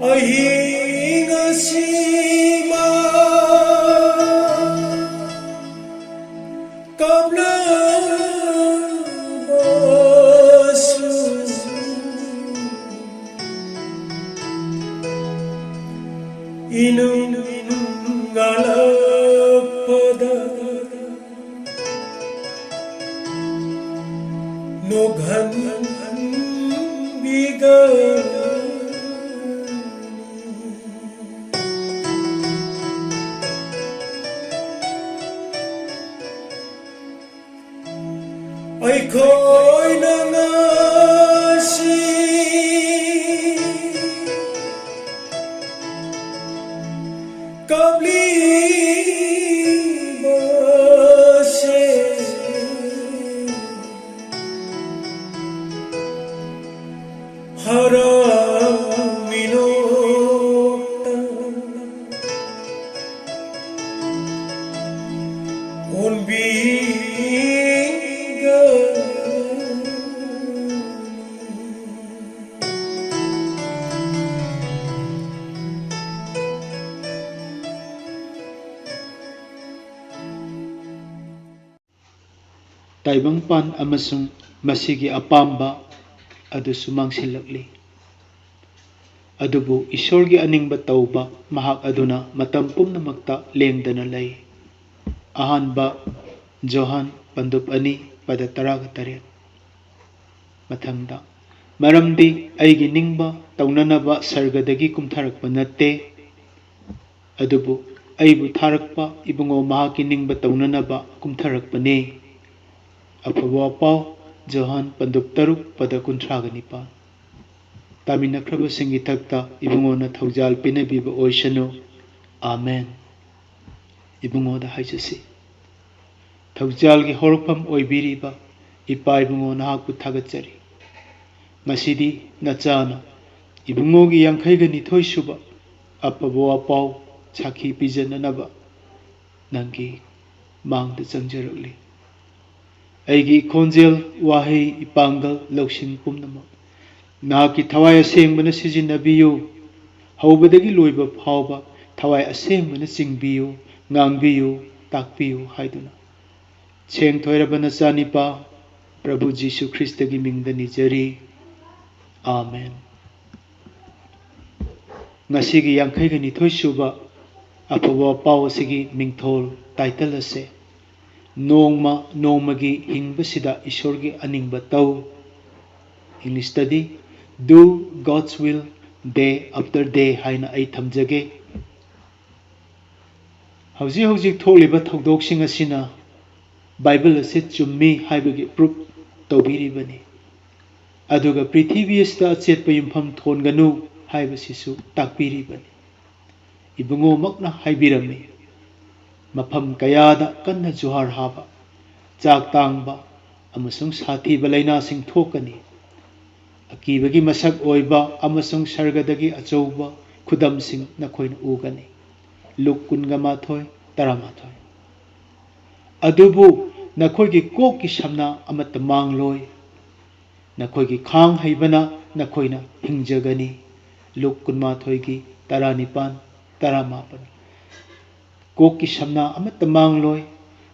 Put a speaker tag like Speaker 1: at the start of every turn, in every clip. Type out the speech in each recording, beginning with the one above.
Speaker 1: ahing asima kablang basu inung ngalapada noghan bigan ay ko'y nangasi kabli base harang minota unbi
Speaker 2: Taibangpan amasung masigi apamba adu sumangsilakli. Adubu isorgi aningba tauba mahak aduna matam pumnamakta lengdana lay. Ahanba Johan Pandup ani pada taraga taret. Mathangda maramdi aigi ningba taunanaba sargadagi kumtharakpa natte. Adubu aibu tharakpa ibungo mahaki ningba taunanaba kumtharakpa ne. Apawa pau Johan Pandup Taruk pada kuntraga nipa. Taminakraba singi takta ibungo na thaujal pinabiba oishano. Amen. Ibungo da haijasi. Thaujal ki horpam oibiriba ipa ibungo na haku thagachari. Ngasidi nachana ibungo ki yangkhaiga nithoi suba apawa pau chaki pijananaba nangi mangda changjarakli. Aigi konjel wahai ipangal lausin pumnama nahaki thawai asengmana sijinabiyu haubadagi loiba phauba thawai asengmana chingbiyu ngangbiyu takbiyu haiduna cheng thoirabana chanipa Prabhu Jisu Christa gi mingda nijari Amen. Ngasigi yangkhaiga nithoi suba apawa pau asigi mingthol title ase Nongma nongmagi hingbasida isorgi aningba tau. English study Do God's will day after day haina ai thamjage. Hauji tholiba thokdoksing asina Bible ase chummi haibagi proof tawbiribani. Aduga prithibi asta achetpa yumpham thonganu haibasisu takbiribani. Ibungo makna haibirami. Mafam kayada kanna juhar haba chak tangba amasung sathi balaina sing thokani akibagi masak oiba amasung sargadagi achouba khudam sing nakhoina ugani luk kunga mathoi taramathoi adubu nakhoigi kok ki samna amata mangloi nakhoigi khang haibana nakhoina hingjagani luk kunmathoi gi taranipan taramapan Kok ki samna amata mangloi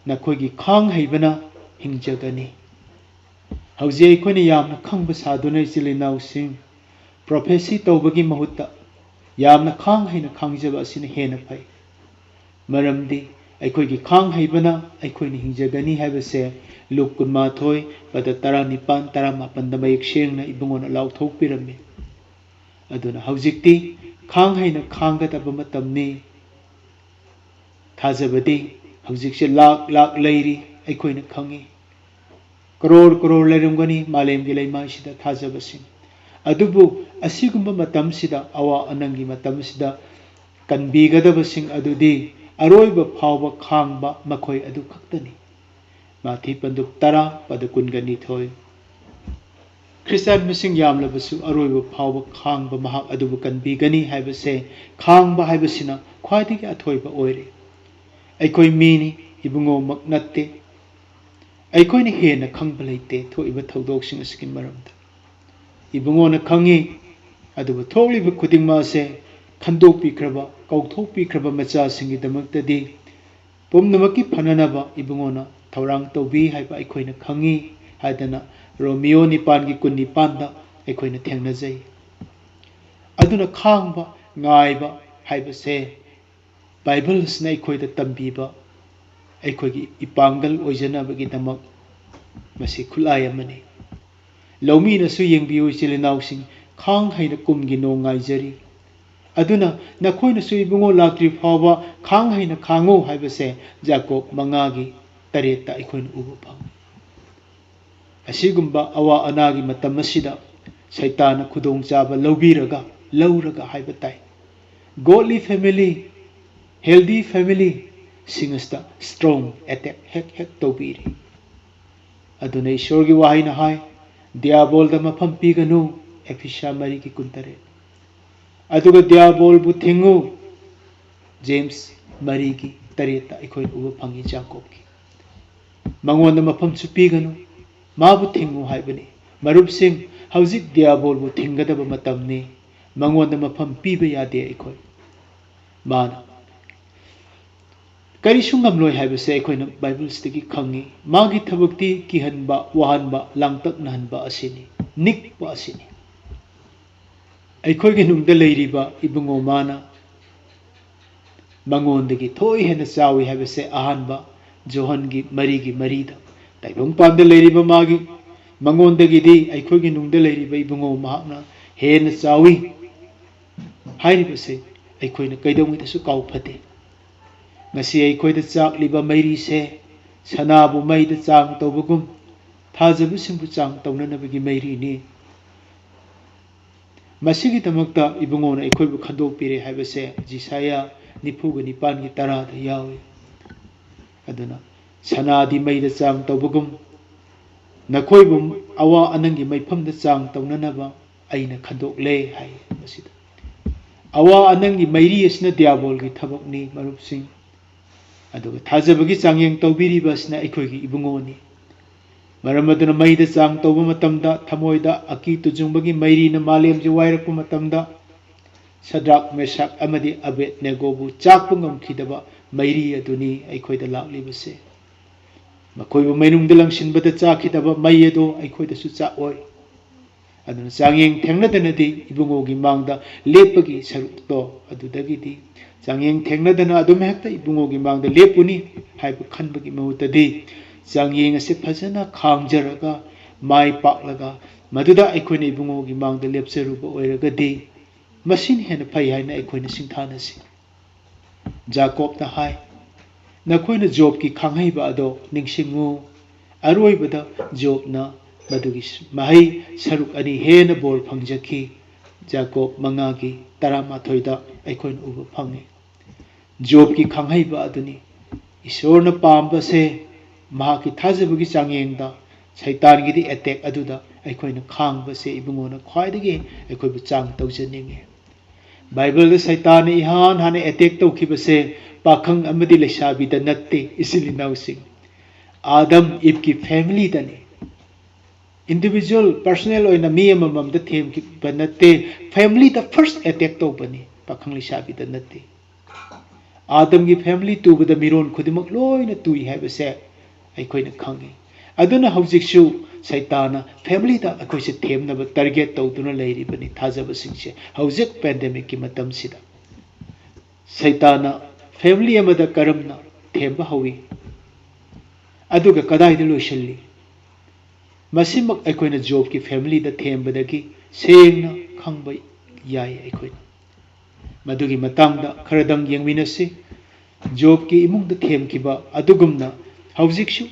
Speaker 2: nakhoigi khang haibana hingjagani. Hauji aikoina yamna khangba saduna ichilinau sing prophecy tawbagi mahutta yamna khang haina khangjaba asina hena phai. Maramdi aikoigi khang haibana aikoina hingjagani haibase Luk kunmathoi pada taranipan taramapan da mayek sengna ibungona lauthokpirami. Aduna haujikti khang haina khanggadaba matamni Thajabadi haujikse lak leiri aikoina khangi crore leirumgani malemgi leimaisida thajabasing adubu asigumba matamsida awa anangi matamsida kanbigadabasing adudi aroiba phawba khangba makhoi adu khaktani mathi Pandup tara padakungani thoi Christian mising yamlabasu aroiba phawba khangba mahak adubu kanbigani haibase khangba haibasina khwaidigi athoiba oire Aikoi mini ibungo maknatte aikoi ni hena khangba leite thoiba thodok sing askin maramda ibungo na khangi ꯑꯗꯨꯕꯨ ꯊꯣꯛꯂꯤꯕ ꯈꯨꯗꯤꯡꯃꯛ ꯑꯁꯦ ꯈꯟꯗꯣꯛꯄꯤꯈ꯭ꯔꯕ ꯀꯧꯊꯣꯛꯄꯤꯈ꯭ꯔꯕ ꯃꯆꯥꯁꯤꯡꯒꯤꯗꯃꯛꯇꯗꯤ ꯄꯨꯝꯅꯃꯛꯀꯤ ꯐꯅꯅꯕ ꯏꯕꯨꯡꯉꯣꯅ ꯊꯧꯔꯥꯡ ꯇꯧꯕꯤ ꯍꯥꯏꯕ ꯑꯩꯈꯣꯏꯅ ꯈꯪꯉꯤ ꯍꯥꯏꯗꯅ ꯔꯣꯃꯤꯌꯣ 9:19 ꯑꯩꯈꯣꯏꯅ ꯊꯦꯡꯅꯖꯩ꯫ ꯑꯗꯨꯅ ꯈꯥꯡꯕ ꯉꯥꯏꯕ ꯍꯥꯏꯕꯁꯦ ꯕꯥꯏꯕꯜꯁꯤꯅ ꯑꯩꯈꯣꯏꯗ ꯇꯝꯕꯤꯕ ꯑꯩꯈꯣꯏꯒꯤ ꯏꯄꯥꯡꯒꯜ ꯑꯣꯏꯖꯅꯕꯒꯤꯗꯃꯛ ꯃꯁꯤ ꯈꯨꯠꯂꯥꯏ ꯑꯃꯅꯤ꯫ ꯂꯧꯃꯤꯅꯁꯨ ꯌꯦꯡꯕꯤꯌꯨ ꯏꯆꯤꯜ ꯏꯅꯥꯎꯁꯤꯡ, ꯈꯥꯡ ꯍꯩꯅ ꯀꯨꯝꯒꯤ ꯅꯣꯡ ꯉꯥꯏꯖꯔꯤ꯫ ꯑꯗꯨꯅ ꯅꯈꯣꯏꯅꯁꯨ ꯏꯕꯨꯡꯉꯣ ꯂꯥꯛꯇ꯭ꯔꯤ ꯐꯥꯎꯕ ꯈꯥꯡ ꯍꯩꯅ ꯈꯥꯡꯉꯨ ꯍꯥꯏꯕꯁꯦ ꯖꯥꯀꯣꯕ 5:3 ꯑꯩꯈꯣꯏꯅ ꯎꯕ ꯐꯪꯏ꯫ ꯑꯁꯤꯒꯨꯝꯕ ꯑꯋꯥ ꯑꯅꯥꯒꯤ ꯃꯇꯝ ꯑꯁꯤꯗ ꯁꯩꯇꯥꯟꯅ ꯈꯨꯗꯣꯡꯆꯥꯕ ꯂꯧꯔꯒ ꯍꯥꯏꯕ ꯇꯥꯏ ꯒꯣꯗꯂꯤ ꯐꯦꯃꯤꯂꯤ, ꯍꯦꯜꯗꯤ ꯐꯦꯃꯤꯂꯤ ꯁꯤꯡ ꯑꯁꯤꯗ ꯁ꯭ꯇ꯭ꯔꯣꯡ ꯑꯦꯇꯦꯛ ꯍꯦꯛ ꯇꯧꯕꯤꯔꯤ꯫ ꯑꯗꯨꯅ ꯏꯁꯣꯔꯒꯤ ꯋꯥꯍꯩꯅ ꯍꯥꯏ ꯗꯤꯌꯥꯕꯣꯜꯗ ꯃꯐꯝ ꯄꯤꯒꯅꯨ Efesia 3:18 ꯑꯗꯨꯒ ꯗꯤꯌꯥꯕꯣꯜꯕꯨ ꯊꯤꯡꯉꯨ James 3:8 ꯑꯩꯈꯣꯏꯅ ꯎꯕ ꯐꯪꯏ ꯖꯥꯀꯣꯕꯀꯤ꯫ ꯃꯉꯣꯟꯗ ꯃꯐꯝꯁꯨ ꯄꯤꯒꯅꯨ, ꯃꯥꯕꯨ ꯊꯤꯡꯉꯨ ꯍꯥꯏꯕꯅꯤ꯫ ꯃꯔꯨꯞꯁꯤꯡ, ꯍꯧꯖꯤꯛ ꯗꯤꯌꯥꯕꯣꯜꯕꯨ ꯊꯤꯡꯒꯗꯕ ꯃꯇꯝꯅꯤ, ꯃꯉꯣꯟꯗ ꯃꯐꯝ ꯄꯤꯕ ꯌꯥꯗꯦ ꯑꯩꯈꯣꯏ꯫ ꯃꯥꯅ ꯀꯔꯤꯁꯨ ꯉꯝꯂꯣꯏ ꯍꯥꯏꯕꯁꯦ ꯑꯩꯈꯣꯏꯅ ꯕꯥꯏꯕꯜꯁꯤꯗꯒꯤ ꯈꯪꯉꯤ꯫ ꯃꯥꯒꯤ ꯊꯕꯛꯇꯤ ꯀꯤꯍꯟꯕ, ꯋꯥꯍꯟꯕ, ꯂꯥꯡꯇꯛꯅꯍꯟꯕ ꯑꯁꯤꯅꯤ, ꯅꯤꯛꯄ ꯑꯁꯤꯅꯤ꯫ ꯑꯩꯈꯣꯏꯒꯤ ꯅꯨꯡꯗ ꯂꯩꯔꯤꯕ ꯏꯕꯨꯡꯉꯣ ꯃꯥꯅ ꯃꯉꯣꯟꯗꯒꯤ ꯊꯣꯏ ꯍꯦꯟꯅ ꯆꯥꯎꯏ ꯍꯥꯏꯕꯁꯦ ꯑꯍꯥꯟꯕ ꯖꯣꯍꯟꯒꯤ 3:3 ꯇꯥꯏꯕꯪꯄꯥꯟꯗ ꯂꯩꯔꯤꯕ ꯃꯉꯣꯟꯗꯒꯤꯗꯤ ꯑꯩꯈꯣꯏꯒꯤ ꯅꯨꯡꯗ ꯂꯩꯔꯤꯕ ꯏꯕꯨꯡꯉꯣ ꯃꯍꯥꯛꯅ ꯍꯦꯟꯅ ꯆꯥꯎꯏ ꯍꯥꯏꯔꯤꯕꯁꯦ ꯑꯩꯈꯣꯏꯅ ꯀꯩꯗꯧꯉꯩꯗꯁꯨ ꯀꯥꯎꯐꯗꯦ꯫ ꯉꯁꯤ ꯑꯩꯈꯣꯏꯗ ꯆꯥꯛꯂꯤꯕ ꯃꯩꯔꯤꯁꯦ ꯁꯅꯥꯕꯨ ꯃꯩꯗ ꯆꯥꯡ ꯇꯧꯕꯒꯨꯝ ꯊꯥꯖꯕꯁꯤꯡꯕꯨ ꯆꯥꯡ ꯇꯧꯅꯅꯕꯒꯤ ꯃꯩꯔꯤꯅꯤ꯫ ꯃꯁꯤꯒꯤꯗꯃꯛꯇ ꯏꯕꯨꯡꯉꯣꯅ ꯑꯩꯈꯣꯏꯕꯨ ꯈꯟꯗꯣꯛꯄꯤꯔꯦ ꯍꯥꯏꯕꯁꯦ ꯖꯤꯁꯥꯌꯥ 49:10 ꯌꯥꯎꯏ꯫ ꯑꯗꯨꯅ ꯁꯅꯥꯗꯤ ꯃꯩꯗ ꯆꯥꯡ ꯇꯧꯕꯒꯨꯝ ꯅꯈꯣꯏꯕꯨ ꯑꯋꯥ ꯑꯅꯪꯒꯤ ꯃꯩꯐꯝꯗ ꯆꯥꯡ ꯇꯧꯅꯅꯕ ꯑꯩꯅ ꯈꯟꯗꯣꯛꯂꯦ ꯍꯥꯏ꯫ ꯃꯁꯤꯗ ꯑꯋꯥ ꯑꯅꯪꯒꯤ ꯃꯩꯔꯤ ꯑꯁꯤꯅ ꯗꯤꯌꯥꯕꯣꯜꯒꯤ ꯊꯕꯛꯅꯤ ꯃꯔꯨꯞꯁꯤꯡ꯫ ꯑꯗꯨꯒ ꯊꯥꯖꯕꯒꯤ ꯆꯥꯡꯌꯦꯡ ꯇꯧꯕꯤꯔꯤꯕ ꯑꯁꯤꯅ ꯑꯩꯈꯣꯏꯒꯤ ꯏꯕꯨꯡꯉꯣꯅꯤ꯫ ꯃꯔꯝ ꯑꯗꯨꯅ ꯃꯩꯗ ꯆꯥꯡ ꯇꯧꯕ ꯃꯇꯝꯗ ꯊꯃꯣꯏꯗ ꯑꯀꯤ ꯇꯨꯖꯨꯡꯕꯒꯤ ꯃꯩꯔꯤꯅ ꯃꯥꯂꯦꯝꯁꯦ ꯋꯥꯏꯔꯛꯄ ꯃꯇꯝꯗ ꯁꯗ꯭ꯔꯥꯛ, ꯃꯦꯁꯥꯛ ꯑꯃꯗꯤ ꯑꯕꯦꯗꯅꯦꯒꯣꯕꯨ ꯆꯥꯛꯄ ꯉꯝꯈꯤꯗꯕ ꯃꯩꯔꯤ ꯑꯗꯨꯅꯤ ꯑꯩꯈꯣꯏꯗ ꯂꯥꯛꯂꯤꯕꯁꯦ꯫ ꯃꯈꯣꯏꯕꯨ ꯃꯩꯅꯨꯡꯗ ꯂꯪꯁꯤꯟꯕꯗ ꯆꯥꯛꯈꯤꯗꯕ ꯃꯩ ꯑꯗꯣ ꯑꯩꯈꯣꯏꯗꯁꯨ ꯆꯥꯛꯑꯣꯏ꯫ ꯑꯗꯨꯅ ꯆꯥꯡꯌꯦꯡ ꯊꯦꯡꯅꯗꯅꯗꯤ ꯏꯕꯨꯡꯉꯣꯒꯤ ꯃꯥꯡꯗ ꯂꯦꯞꯄꯒꯤ ꯁꯔꯨꯛꯇꯣ ꯑꯗꯨꯗꯒꯤꯗꯤ ꯆꯥꯡꯌꯦꯡ ꯊꯦꯡꯅꯗꯅ ꯑꯗꯨꯝ ꯍꯦꯛꯇ ꯏꯕꯨꯡꯉꯣꯒꯤ ꯃꯥꯡꯗ ꯂꯦꯞꯄꯨꯅꯤ ꯍꯥꯏꯕ ꯈꯟꯕꯒꯤ ꯃꯍꯨꯠꯇꯗꯤ ꯆꯥꯡꯌꯦꯡ ꯑꯁꯤ ꯐꯖꯅ ꯈꯥꯡꯖꯔꯒ ꯃꯥꯏ ꯄꯥꯛꯂꯒ ꯃꯗꯨꯗ ꯑꯩꯈꯣꯏꯅ ꯏꯕꯨꯡꯉꯣꯒꯤ ꯃꯥꯡꯗ ꯂꯦꯞꯆꯔꯨꯕ ꯑꯣꯏꯔꯒꯗꯤ ꯃꯁꯤꯅ ꯍꯦꯟꯅ ꯐꯩ ꯍꯥꯏꯅ ꯑꯩꯈꯣꯏꯅ ꯁꯤꯡꯊꯥꯅꯁꯤ꯫ ꯖꯥꯀꯣꯕꯅ ꯍꯥꯏ ꯅꯈꯣꯏꯅ ꯖꯣꯕꯀꯤ ꯈꯥꯡꯍꯩꯕ ꯑꯗꯣ ꯅꯤꯡꯁꯤꯡꯉꯨ꯫ ꯑꯔꯣꯏꯕꯗ ꯖꯣꯕꯅ ꯃꯗꯨꯒꯤ ꯃꯍꯩ ꯁꯔꯨꯛ 2 ꯍꯦꯟꯅ ꯕꯣꯔ ꯐꯪꯖꯈꯤ꯫ ꯖꯥꯀꯣꯕ 5:11 ꯑꯩꯈꯣꯏꯅ ꯎꯕ ꯐꯪꯏ꯫ ꯖꯣꯕꯀꯤ ꯈꯥꯡꯍꯩꯕ ꯑꯗꯨꯅꯤ ꯏꯁꯣꯔꯅ ꯄꯥꯝꯕꯁꯦ ꯃꯍꯥꯛꯀꯤ ꯊꯥꯖꯕꯒꯤ ꯆꯥꯡꯌꯦꯡꯗ ꯁꯩꯇꯥꯟꯒꯤꯗꯤ ꯑꯦꯇꯦꯛ ꯑꯗꯨꯗ ꯑꯩꯈꯣꯏꯅ ꯈꯥꯡꯕꯁꯦ ꯏꯕꯨꯡꯉꯣꯅ ꯈ꯭ꯋꯥꯏꯗꯒꯤ ꯑꯩꯈꯣꯏꯕꯨ ꯆꯥꯡ ꯇꯧꯖꯅꯤꯡꯉꯤ꯫ ꯕꯥꯏꯕꯜꯗ ꯁꯩꯇꯥꯟꯅꯏꯍꯥꯟ ꯍꯥꯟꯅ ꯑꯦꯇꯦꯛ ꯇꯧꯈꯤꯕꯁꯦ ꯄꯥꯈꯪ ꯑꯃꯗꯤ ꯂꯩꯁꯥꯕꯤꯗ ꯅꯠꯇꯦ ꯏꯆꯤꯜ ꯏꯅꯥꯎꯁꯤꯡ, ꯑꯥꯗꯝ ꯏꯚꯀꯤ ꯐꯦꯃꯤꯂꯤꯗꯅꯤ꯫ ꯏꯟꯗꯤꯚꯤꯖꯨꯋꯦꯜ ꯄꯔꯁꯣꯅꯦꯜ ꯑꯣꯏꯅ ꯃꯤ ꯑꯃꯃꯝꯗ ꯊꯦꯝꯈꯤꯕ ꯅꯠꯇꯦ, ꯐꯦꯃꯤꯂꯤꯗ ꯐꯥꯔꯁ ꯑꯦꯇꯦꯛ ꯇꯧꯕꯅꯤ, ꯄꯥꯈꯪ ꯂꯩꯁꯥꯕꯤꯗ ꯅꯠꯇꯦ꯫ आदम की फैमिली तुबद मिरोन खुदिमक लोइना तुई हाइबसे अखोइना खंगी। अदुना हौजिकसु सैताना फैमिली दा अखोइसे थेमनब टारगेट तौदुना लैरिबनि थाजबसिंगसे हौजिक पेंडेमिक की मतमसिदा सैताना फैमिली अमदा करमना थेमबा हौई अदुगा कदाइदा लोइसल्ली मसिमक अखोइना जॉब की फैमिली दा थेमबदगी सेंगना खंबा याय अखोइना मदुगी मतंगदा खरदंग यंगमिनसी जॉब की इमुंग दा थेमकिबा अदुगुमना हौजिकसु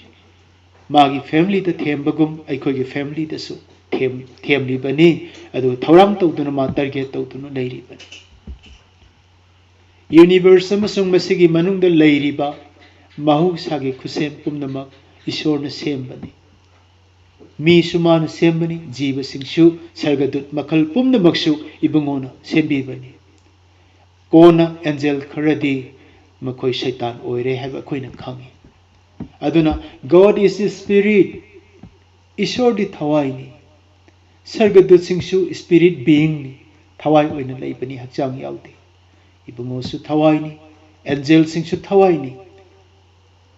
Speaker 2: मागी फैमिली दा थेमबगुम अखोइगी फैमिली दसु थेमलिबनी अदु थौरांग तौदुना मा टारगेट तौदुना लैरिबनी। यूनिवर्स अमसुंग मसिगी मनुंग दा लैरिबा महौसागी खुसेम पुमनमक ईश्वरना सेमबनी मीसु माना सेमबनी जीवसिंगसु सर्गदूत मखल पुमनमकसु इबुंगोना सेमबिबनी कोना एंजल खरदी मखोई शैतान ओइरे हाइबा अखोइना खंगी। अदुना गॉड इज ए स्पिरिट ईश्वर दी थवाइनी सर्गदूत सिंगसु स्पिरिट बीइंग नी थवाई ओइना लेबनी हक्चांग याउदे इबुंगोसु थवाईनी एंजल सिंगसु थवाईनी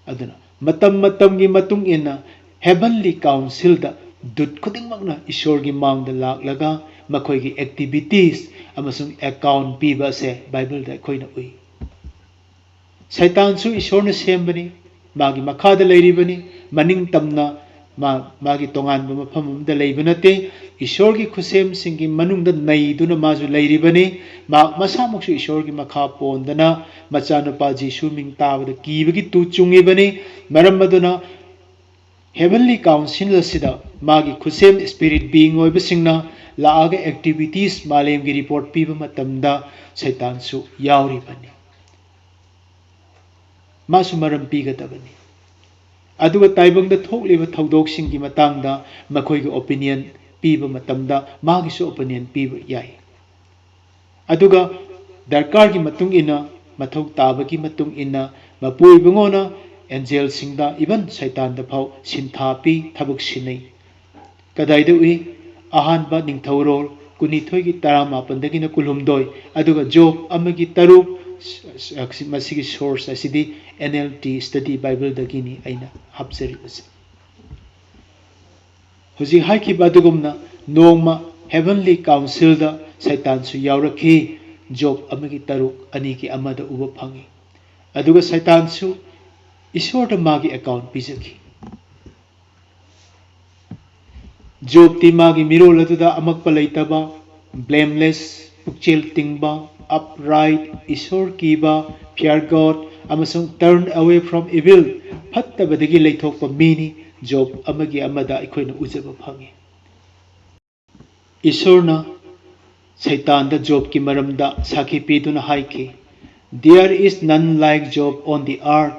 Speaker 2: अदुना मतम मतम की मतुंग इना हेवनली काउंसिल दा दुत खुदिंगमकना ईश्वर की मांग दा लाक्लगा मखोई की एक्टिविटीज अमसुंग अकाउंट पीबा से बाइबल दा खोइना उई शैतान सु ईश्वर ने सेमबनी मागी मखादा लेरिबनी मनिंग तमना मागी तोंगान मफम दा लेबनते ईश्वर की खुसेम सिंग की मनुंग दा नईदुना माजु लेरिबनी मा मसामक्सु ईश्वर की मखा पोंदना मचानुपा जीसु मिंग ताबदा कीबगी तु चुंगिबनी मरम मदुना हेवनली काउंसिल असिदा मागी खुसेम स्पिरिट बीइंग ओइबसिंगना लाआगा एक्टिविटीज मालेम की रिपोर्ट पीबा मतमदा शैतान सु याउरिबनी मासु मरम पीगदबनी अदुगा ताइबंगदा थोकलिबा थौदोकसिंग की मतंगदा मखोइगे ओपिनियन पीबा मतमदा मागिसु ओपिनियन पीबा याई अदुगा दरकार की मतुंग इना मथौ ताबगी मतुंग इना मपुइबंगोना एंजल सिंगदा इवन शैतान दा फाव सिंथापी थबक सिनै कदाइदा उई अहानबा निंगथौरोल कुनिथोइगी तरामापनदगिना कुलुमदोय अदुगा जोब अमगी तरुक मसिगी सोर्स असिदी NLT स्टडी बाइबल दगिनी आइना हापजरिबसे हुजी हाइखिबा अदुगुमना नोंमा हेवनली काउंसिल दा शैतान सु यावरखी जोब अमगी तरुक अनि की अमदा उबा फंगी अदुगा शैतान सु ईश्वर दा मागी अकाउंट पिजखी जोब ती मागी मिरोल अदुदा अमकपा लेतबा ब्लेमलेस पुक्चेल तिंगबा upright ईश्वर कीबा fear God अमसुंग turn away from evil फत्तबदगी लेथोकपा मीनी जोब अमगी अमदा अखोइना उजबा फंगी ईश्वरना शैतान दा जोब की मरमदा साखी पीदुना हाइकी there is none like Job on the earth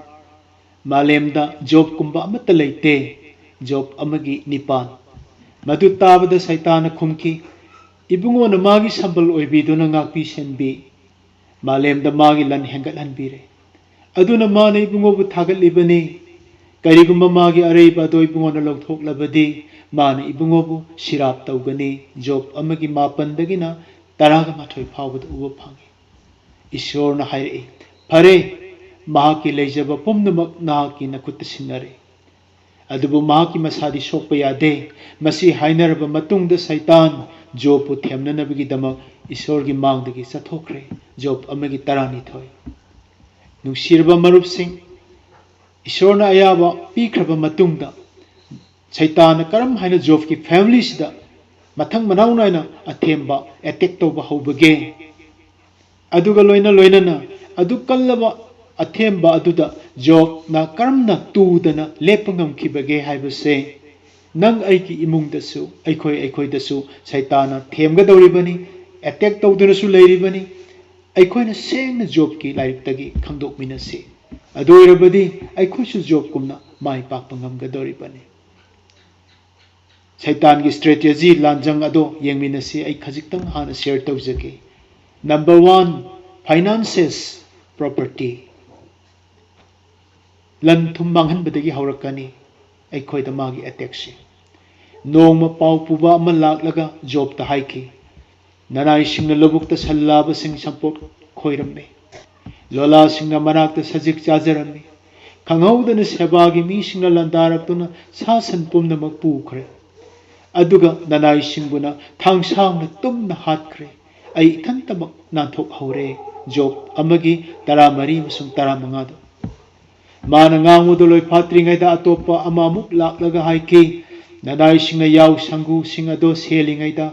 Speaker 2: मालेमदा जोब कुंबा अमत लेते जोब अमगी निपान मधु ताबदा शैतान खुमकी इबुंगो न मागी संबल ओइबिदुना ngapi senbi मालेमदा मागी लन हेंगत हनबीरे अदुना माने इबुंगो बु थागत लिबनी करिगुम्बा मागी अरेबा दो इबुंगो न लौथोक लबदी माने इबुंगो बु सिराप तौगनी जोब अमगी मापनदगिना तरागा माथोय फावबद उबो फांगे ईश्वर न हायरे फरे महाकी लेजबा पुमनमक नाकी नखुत सिनरे अदुबु महाकी मसादी सोकपा यादे मसी हाइनरबा मतुंगदा शैतान जोब पु थेमननबगी दमक ईश्वर की मांगदगी चथोखरे जोब अमगी तरानिथोय नुसिरबा मरुप सिंह ईश्वर न अयाबा पीखरबा मतुंगदा शैतान करम हाइना जोब की फैमिली सिदा मथंग मनाउनाइना अथेमबा अटैक तौबा हौबगे अदुगा लोइना लोइनाना अदु कल्लबा अथेमबा अदुदा जोब ना करमना तूदना लेपंगम खिबगे हाइबसे नंग ऐकी इमुंगदसु ऐखोइदसु शैताना थेमगदौरिबनी अटैक तौदुनसु लेरिबनी ऐखोइना सेंगना जोब की लाइरिक्तगी खंगदोकमिनसे अदोइरबदी ऐखोइसु जोब कुमना माइ पाकपंगमगदौरिबनी शैतान की स्ट्रेटेजी लांजंग अदो येंगमिनसे ऐ खजिक्तंग हाना शेयर तौजगे नंबर 1 फाइनेंसेस प्रॉपर्टी लन थुम मांगहनबदगी हौरकनी ऐखोइदा मागी अटैक से नोंमा पाव पुबा अमा लाक्लगा जोब ता हाइकी ननाई सिंगना लबुकता सल्लाबा सिंग संपोट खोइरम्मे लोला सिंगना मनाकता सजिक चाजरम्मे खंगौदना सेबागी मी सिंगना लंदारक्तुना सासन पुमनमक पुखरे अदुगा ननाई सिंगबुना थांगसांगना तुमना हातखरे ऐ इथंतमक नाथोक हौरे जोब अमगी 13 मसुंग 15 माना ngangudo loi phatringaida atopa amamuk laklaga haiki nanai singna yaw sangu singa do selingaida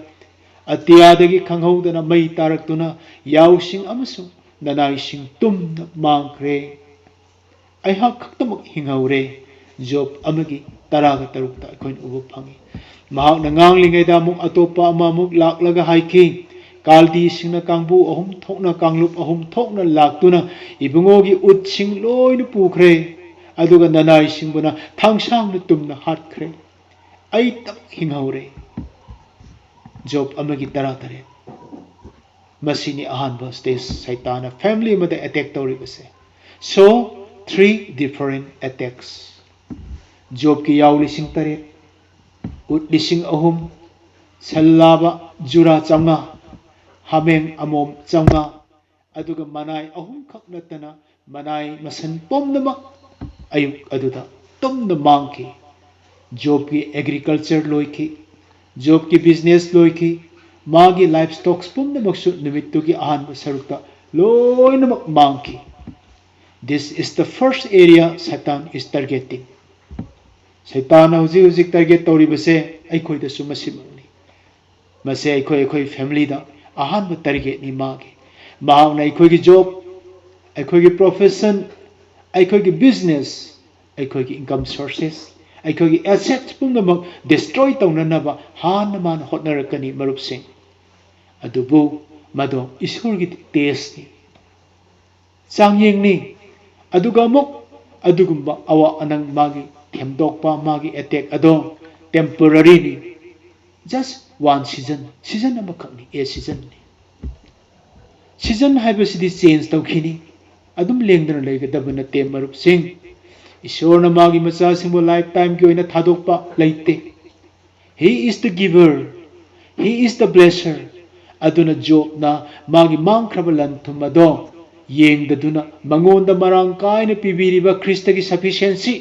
Speaker 2: atiadagi khanghaudana mai taraktuna yaw sing amasu nanai sing tumna mangkre aiha khaktamak hinghaure job amagi taraga tarukta koin ubu phangi mahak na nganglingaida muk atopa amamuk laklaga haiki kaldi singna kangbu ahum thokna kanglup ahum thokna laktuna ibungogi ut sing loina pukhre aduga nanai singbuna thangsangna tumna hatkre ai tak hinghaure job amagi taratare masini ahanba stage saitana family mada attack tawribase so 3 different attacks job ki yauli sing tare ut lising ahum sallaba jura changa hameng amom chaunga aduga manai ahum khak natana manai masan pomnamak ayuk aduda tumna mangki job ki agriculture loiki job ki business loiki magi livestock pomnamak su nimittu ki ahan sarukta loinamak mangki. This is the first area Satan is targeting. Satan hujik target tauribase aikhoida su masimani mase aikoi family da ahan ba target ni magi mahawna aikoi gi job aikoi gi profession aikoi gi business aikoi gi income sources aikoi gi assets pumnamak destroy taunanaba han man hotnarakani marupsing adubu mado isur gi test ni changyeng ni aduga mok adugumba awa anang magi themdokpa magi attack ado temporary ni just one season amakakni a season ni season haibasidi change tawkhini adum lengdana leigadaba natte marup sing ishorna magi macha singbo lifetime ki oina thadokpa leite. He is the giver, he is the blesser. Aduna job na magi mangkhraba lanthum ado yengdaduna mangonda marang kaina pibiriba Krista ki sufficiency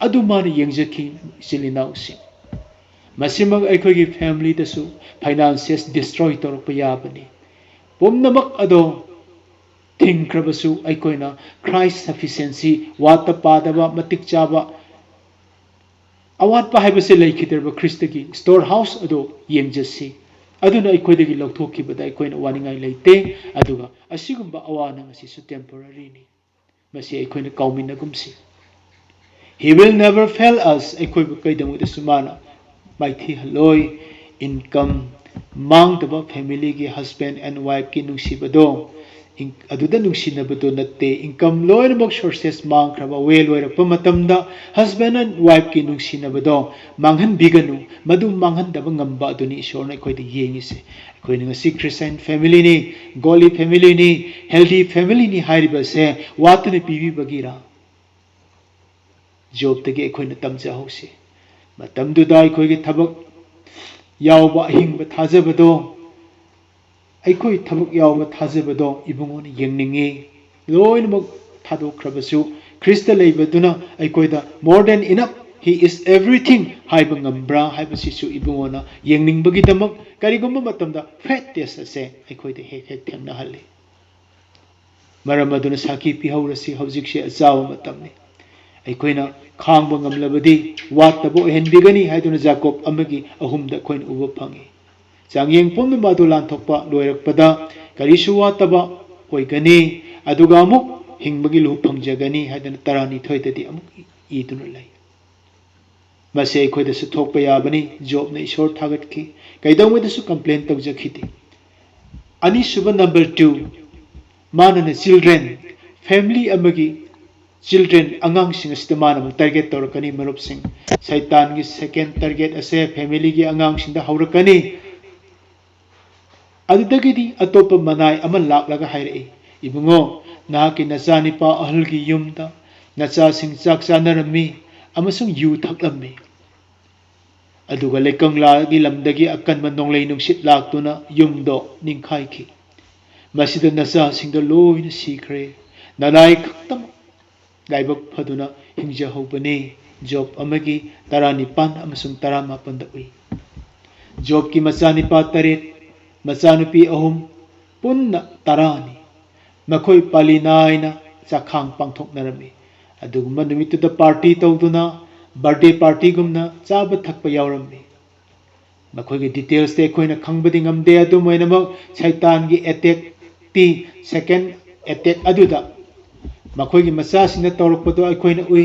Speaker 2: adu mani yengjaki silinau sing masimag aikoi gi family dasu finances destroy torpa yabani pomnamak ado thingkrabasu aikoina Christ sufficiency wata padaba matik chaba awat pa haibase laikhiderba Krista ki storehouse ado yengjasi aduna aikoidagi lauthokibada aikoina waningai leite aduga asigumba awana ngasi su temporary ni masi aikoina kauminagumsi. He will never fail us aikoibu kaidamu desumana maithi haloi income mangdaba family ki husband and wife ki nungsibado aduda nungsinabado natte income loinamak sources mangkraba well oirakpa matamda husband and wife ki nungsinabado manghan biganu madu manghan daba ngamba aduni isorna aikoida yengise aikoina ngasi Christian family ni godly family ni healthy family ni hairibase watuna pibi bagira job tagi aikoina tamja hausi matamduda aikoigi thabak yawba ahingba thajabado aikoi thabak yawba thajabado ibungoni yengningi loinamak thadokrabasu Krista leibaduna aikoida more than enough he is everything haiba ngambra haibasisu ibungona yengningba damak karigumba matamda faith test ase aikoida hek themna halli maramaduna saki pihaurasi hawjikse ajawa matamni aikoina khangba ngamlabadi wattabo henbigani haiduna Jacob amagi ahumda koin uba phangi changyeng pomna madu lanthokpa loirakpada karisu wattaba oigani aduga amuk hingbagi lu phangjagani haiduna tarani thoidadi amuk iduna lai mase aikoida su thokpa yabani job na isor thagatki kaidawmeda su complain tawjakhiti ani suba number 2 manana children family amagi children angang sing astamana mu target torakani marup sing Satan gi second target ase family gi angang sing da haurakani adudagidi atopa manai ama laklaga hairei ibungo nahaki nachani pa ahal gi yumda nacha sing chak chanarami amasung yu thaklammi aduga lekangla gi lamdagi akanma nonglei nungsit laktuna yumdo ningkhaiki masida nacha sing da loina sikre nanai khaktam gaibak phaduna hingja hobani job amagi taranipan amasung taramapan da ui job ki machanipa taret machanupi ahum punna tarani makhoi palinaina chakhang pangthoknarami adugumba numitu da party tawduna birthday party gumna chaba thakpa yawrammi makhoi gi details te koina khangbadi ngamde adu moinamak Satan gi attack ti second attack aduda makhoi gi macha singna tawrakpado aikoina ui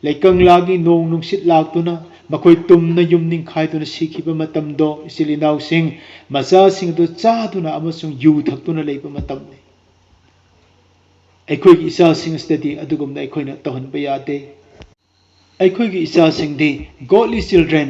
Speaker 2: leikanglagi nong nungsit laktuna makhoi tumna yumning khaiduna sikhiba matamdo isilinau sing macha singdu chaduna amasung yu thaktuna leiba matamni aikoi gi isa sing study adugumna aikoina tawhanba yade aikoi gi isa singdi godly children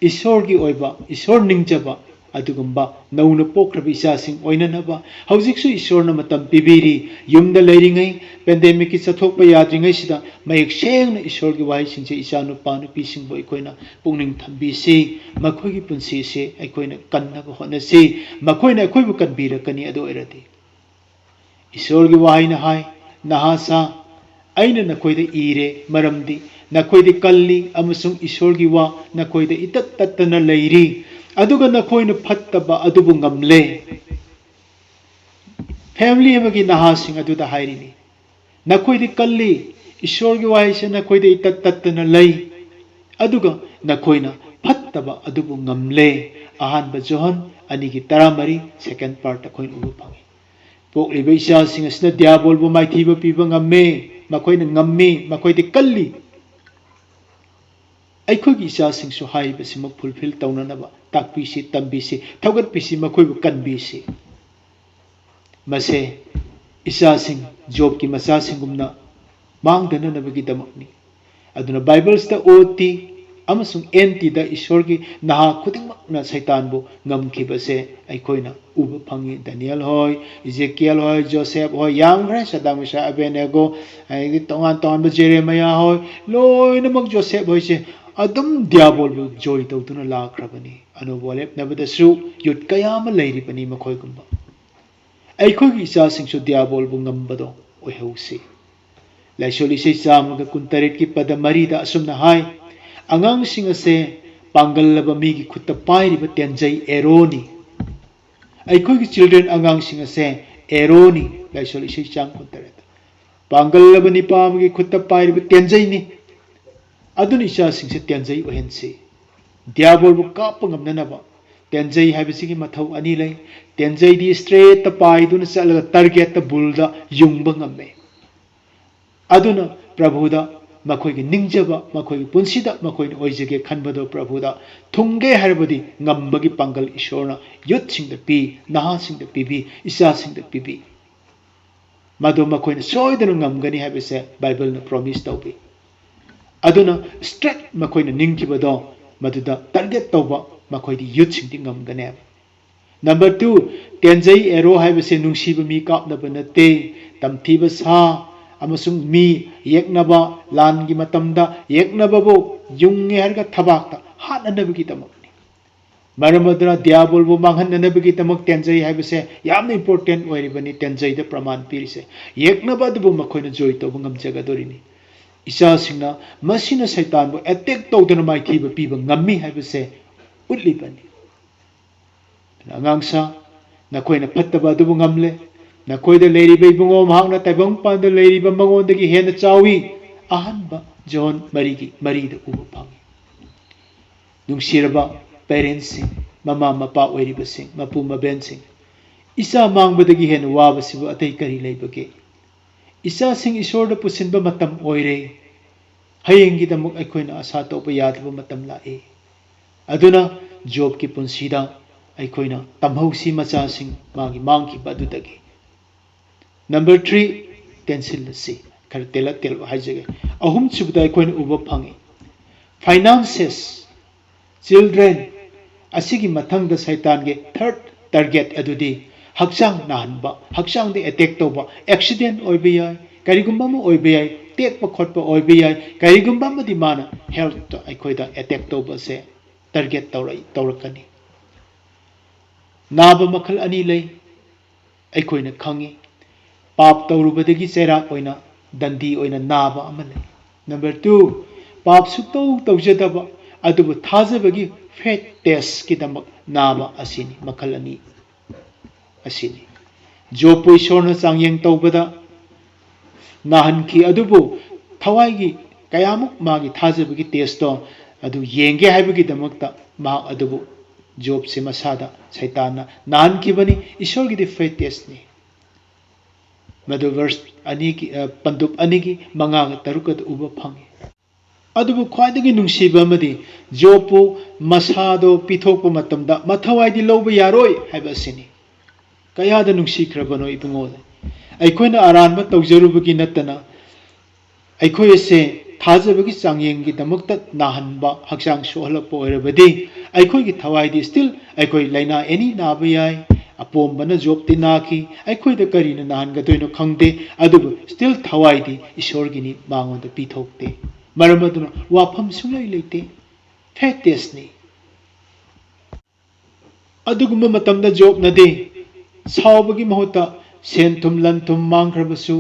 Speaker 2: isor gi oiba isor ningjaba ꯑꯗꯨꯒꯨꯝꯕ ꯅꯧꯅ ꯄꯣꯛꯈ꯭ꯔꯕ ꯏꯆꯥꯁꯤꯡ ꯑꯣꯏꯅꯅꯕ ꯍꯧꯖꯤꯛꯁꯨ ꯏꯁꯣꯔꯅ ꯃꯇꯝ ꯄꯤꯕꯤꯔꯤ ꯌꯨꯝꯗ ꯂꯩꯔꯤꯉꯩ ꯄꯦꯟꯗꯦꯃꯤꯛꯀꯤ ꯆꯠꯊꯣꯛꯄ ꯌꯥꯗ꯭ꯔꯤꯉꯩꯁꯤꯗ ꯃꯌꯦꯛ ꯁꯦꯡꯅ ꯏꯁꯣꯔꯒꯤ ꯋꯥꯍꯩꯁꯤꯡꯁꯦ ꯏꯆꯥ ꯅꯨꯄꯥ ꯅꯨꯄꯤꯁꯤꯡꯕꯨ ꯑꯩꯈꯣꯏꯅ ꯄꯨꯛꯅꯤꯡ ꯊꯝꯕꯤꯁꯤ ꯃꯈꯣꯏꯒꯤ ꯄꯨꯟꯁꯤꯁꯦ ꯑꯩꯈꯣꯏꯅ ꯀꯟꯅꯕ ꯍꯣꯠꯅꯁꯤ ꯃꯈꯣꯏꯅ ꯑꯩꯈꯣꯏꯕꯨ ꯀꯟꯕꯤꯔꯛꯀꯅꯤ ꯑꯗꯨ ꯑꯣꯏꯔꯗꯤ ꯏꯁꯣꯔꯒꯤ ꯋꯥꯍꯩꯅ ꯍꯥꯏ ꯅꯍꯥꯁꯥ ꯑꯩꯅ ꯅꯈꯣꯏꯗ ꯏꯔꯦ ꯃꯔꯝꯗꯤ नखोइदे कल्ली अमसुंग ईश्वर की वा नखोइदे इतत तत्तना लेरी अदुगा नखोइना फत्तबा अदुबु ngamले फैमिली अमगी नहासिंग अदुदा हाइरिनी नखोइदे कल्ली ईश्वर की वाइसे नखोइदे इतत तत्तना लई अदुगा नखोइना फत्तबा अदुबु ngamले अहानबा जोहन अनिगी तरामरी सेकंड पार्ट अखोइन उबु फंगे पोक्लिबा इसासिंग असना दियाबोलबु माइथीबा पीबा ngame मखोइना ngami मखोइदे कल्ली अखोई इचासिंगसु हाइबसिमक फुलफिल तौननबा ताकपीसी तंबीसी थौगतपीसी मखोइबु कनबीसी मसे इचासिंग जॉब की मचासिंगुमना मांगदननबगिदमकनी अदुना बाइबल्सदा ओटी अमसुंग एंटी दा ईश्वर की नहा खुदिंगमकना सैतानबु ngमखिबसे अखोइना उब फंगी दानियल होय इजेकियल होय जोसेफ होय यामग्रे सदामिशा अबेनेगो आइगी तोंगान तोंगान जेरेमिया होय लोइनमक जोसेफ होयसे अदम दियाबोलबु जोय तौतुना लाख्रबनी अनुबोलेप नबदसु युत कयाम लैरिबनी मखोयगुंबा अखोइगी इचासिंगसु दियाबोलबु ngambado ओइहौसी लाइसोली से चामग कुंतरेट की पद मरीदा असुमना हाय अंगांगसिंग असे पांगलबा मीगी खुत्ता पाइरिब तेंजई एरोनी अखोइगी चिल्ड्रन अंगांगसिंग असे एरोनी लाइसोली से चाम कुंतरेट पांगलबा निपामगी खुत्ता पाइरिब तेंजईनी अदुन इचासिंग से तेंजई ओहेंसी दियाबोलबु काप ngamnanaba तेंजई हाइबसिगी मथौ अनि लै तेंजई दी स्ट्रेट त पाइदुन चलगा टारगेट त बुलदा युंगबा ngame अदुना प्रभुदा मखोइगी निंगजबा मखोइगी पुंसिदा मखोइना ओइजगे खनबदो प्रभुदा थुंगे हरबदी ngambagi पांगल ईश्वरना युथसिंगदा पी नहासिंगदा पीबी इचासिंगदा पीबी मदो मखोइना सोइदना ngamgani हाइबसे बाइबलना प्रॉमिस तौबी अदुना स्ट्रेट मखोइना निंगखिबदो मदुदा टारगेट तौबा मखोइदी युथसिंगदी ngमगने नंबर 2 तेंजई एरो हाइबसे नुंगसिबा मी कापनबा नते तमथीबा सा अमसुंग मी येकनबा लानगी मतमदा येकनबबो युंगे हरगा थबाकता हाननबगी तमकनी मरमदना दियाबोलबो मांगहननबगी तमक तेंजई हाइबसे यामना इंपोर्टेंट ओइरिबनी तेंजईदा प्रमाण पीरिसे येकनबदबो मखोइना जोय तौबा ngamjagadorini इचासिंगना मसिना सैतानबो अटैक तौदना माइथीबा पीबा ngami हाइबसे उतलिबनी अंगांगसा नखोइना फत्तबा अदुबु ngamले नखोइदा लेरिबा इबुंगो महाकना ताइबंगपानदा लेरिबा मंगोंदगी हेना चावी अहनबा John मरीदा उबु fungi नुंगसिरबा parents mama Mopa ओइरिबसिंग मपु मबेनसिंग इचा मांगबदगी हेना वाबसिबु अतै करी लेबगे इचासिंग ईश्वरदा पुसिनबा मतम ओइरे हयेंगिदमक अखोइना आशा तौबा यादबा मतम लाए अदुना जॉब की पुंसीदा अखोइना तमहौसी मचासिंग मागी मांगखिबा अदुदगी नंबर 3 टेंसिल से खर तेल तेल हाइजगे अहुम सुबदा अखोइना उबा फंगी फाइनेंसेस चिल्ड्रन असिगी मथंगदा सैतान के थर्ड टारगेट अदुदी हक्सांग नाहनबा हक्सांग दे अटैक तौबा एक्सीडेंट ओइबे याय करिगुम्बा म ओइबे याय टेकपा खोटपा ओइबे याय करिगुम्बा मदि माना हेल्थ अखोइदा अटैक तौबा से टारगेट तौरकनी नाबा मखल अनि लै अखोइना खंगी पाप तौरुबदगी चेराक ओइना दंदी ओइना नाबा अमा लै नंबर 2 पाप सुतौ तौजदबा अदुबु थाजबगी फेथ टेस्ट की दमक नाबा असिनी मखल अनि असिनी जो पोइसोरना चांगयेंग तौबदा नाहनखी अदुबु थवाइगी कयामुक मागी थाजबगी टेस्ट तो अदु येंगे हाइबगी दमकता मा अदुबु जॉब से मसादा सैतानना नाहनखिबनी ईश्वरगी दि फेथ टेस्ट नि मदु वर्स अनि की पंदुप अनि की मंगाग तरुकद उब फंगे अदुबु ख्वाइदगी नुंगसिबा मदि जॉबपु मसादो पिथोकपा मतमदा मथवाइदि लौबा यारोय हाइबसिनी कयादा नुंगसिख्रबनो इबुंगो अखोइना आरानबा तौजरुबगी नतना अखोइसे थाजबगी चांगयेंगी दमकत नाहनबा हक्चांग सोहलप ओइरबदी अखोइगी थवाइदी स्टिल अखोइ लाइना एनी नाबा याय अपोमबना जॉब ति नाखी अखोइद करीना नाहनगदोइनो खंगदे अदुबु स्टिल थवाइदी ईश्वरगिनी मांगोंद पिथोकते मरम अदुना वाफम सुंगलै लेते फेथ टेस्टनी अदुगुम्बा मतमदा जॉब नदे सावबगी महुता सेन थुम लन थुम मांगख्रबसु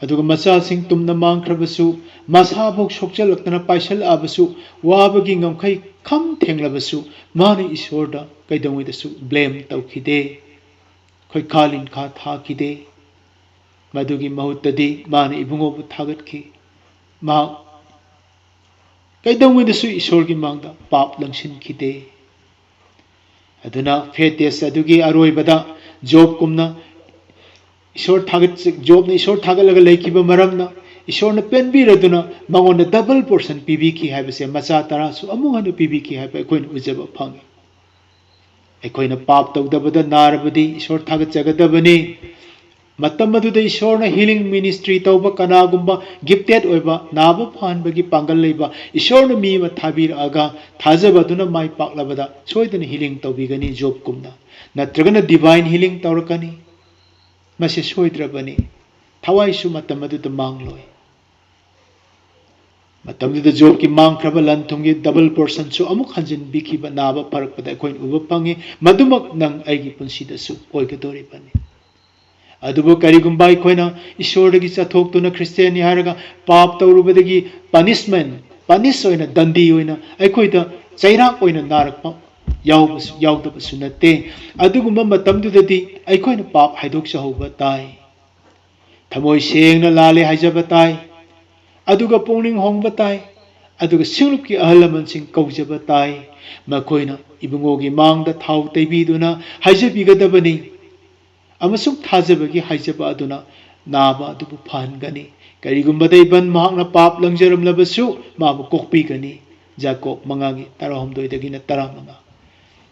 Speaker 2: अदुगा मचासिंग तुमना मांगख्रबसु मसाभोग सोक्चलक्तना पाइसल आबसु वाबगी ngमखै खम थेंगलबसु माने ईश्वरदा कैदंगैदसु ब्लेम तौखिदे खै खालिन खा थाखिदे मदुगी महुतदी माने इबुंगोबु थागतखि मा कैदंगैदसु ईश्वरगी मांगदा पाप लंगसिनखिदे अदुना फेतेस अदुगी अरोइबदा जॉब कुमना ईश्वर थागत जॉब ने ईश्वर थागलगा लेखिबा मरमना ईश्वर ने पेनबीरदुना मंगोन डबल पोर्शन पीबीखि हाइबसे मचा तरासु अमुहन पीबीखि हाइबा अखोइन उजब फंगे अखोइन पाप तौदबदा नारबदी ईश्वर थागत जगदबनी मतम मदुदा ईश्वर ने हीलिंग मिनिस्ट्री तौबा कनागुम्बा गिफ्टेड ओइबा नाबा फानबगी पांगल लेबा ईश्वर ने मी मा थाबीरअगा थाजबदुना माइ पाकलबदा सोइदन हीलिंग तौबीगनी जॉब कुमना नत्रगना डिवाइन हीलिंग तौरकनी मसे सोइद्रबनी थवाइसु मतम मदुदा मांगलोय मतमदुदा जॉब की मांगख्रब लन थुंगी डबल पोर्शन सु अमुक हंजिन बिखिबा नाबा फरकपदा अखोइन उबा फंगे मदुमक नंग आइगी पुंसीदसु ओइगदोरिबनी अदुबो करिगुम्बा अखोइना ईश्वरदगी चथोक्तुना क्रिस्टियन हारगा पाप तौरुबदगी पनिश ओइना दंडी ओइना अखोइदा चैराक ओइना नारकपा यावदबसु नते अदुगुम्बा मतमदुददी अखोइना पाप हाइदोकचहौबा ताई थमोइ सेंगना लाले हाइजबा ताई अदुगा पुंगनिंग होंगबा ताई अदुगा सिंगलुपकी अहल लमनसिंग कौजबा ताई मखोइना इबुंगोगी मांगदा थाव तैबीदुना हाइजबीगदबनी अमसुक थाजबगी हाइजबा अदुना नाबा अदुबु फानगनी करिगुम्बदा इबन महाकना पाप लंगजरमलबसु माबु कोकपीगनी जाकोब मंगागी 12 15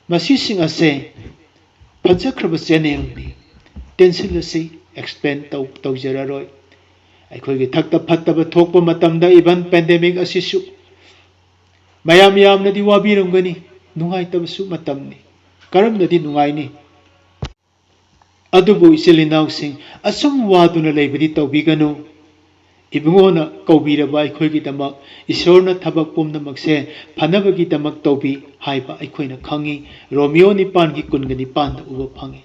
Speaker 2: मसीसिंग असे फजख्रब चैनल टेंसिल असे एक्सप्लेन तौजररोय अखोइगी थक्ता फत्तब थोकपा मतमदा इबन पेंडेमिक असिसु मयाम यामनदी वाबीरमगनी नुंगाइतबसु मतमनी करमनदी नुंगाइनी अदुबु इसिलिनाउसिंग असुम वादुना लेबदी तौबीगनु इबुंगोना कौबीरबा अखोइगिदमक ईश्वरना थबक पुमनमकसे फनबगिदमक तौबी हाइबा अखोइना खंगी रोमियो 9:9 उबा फंगे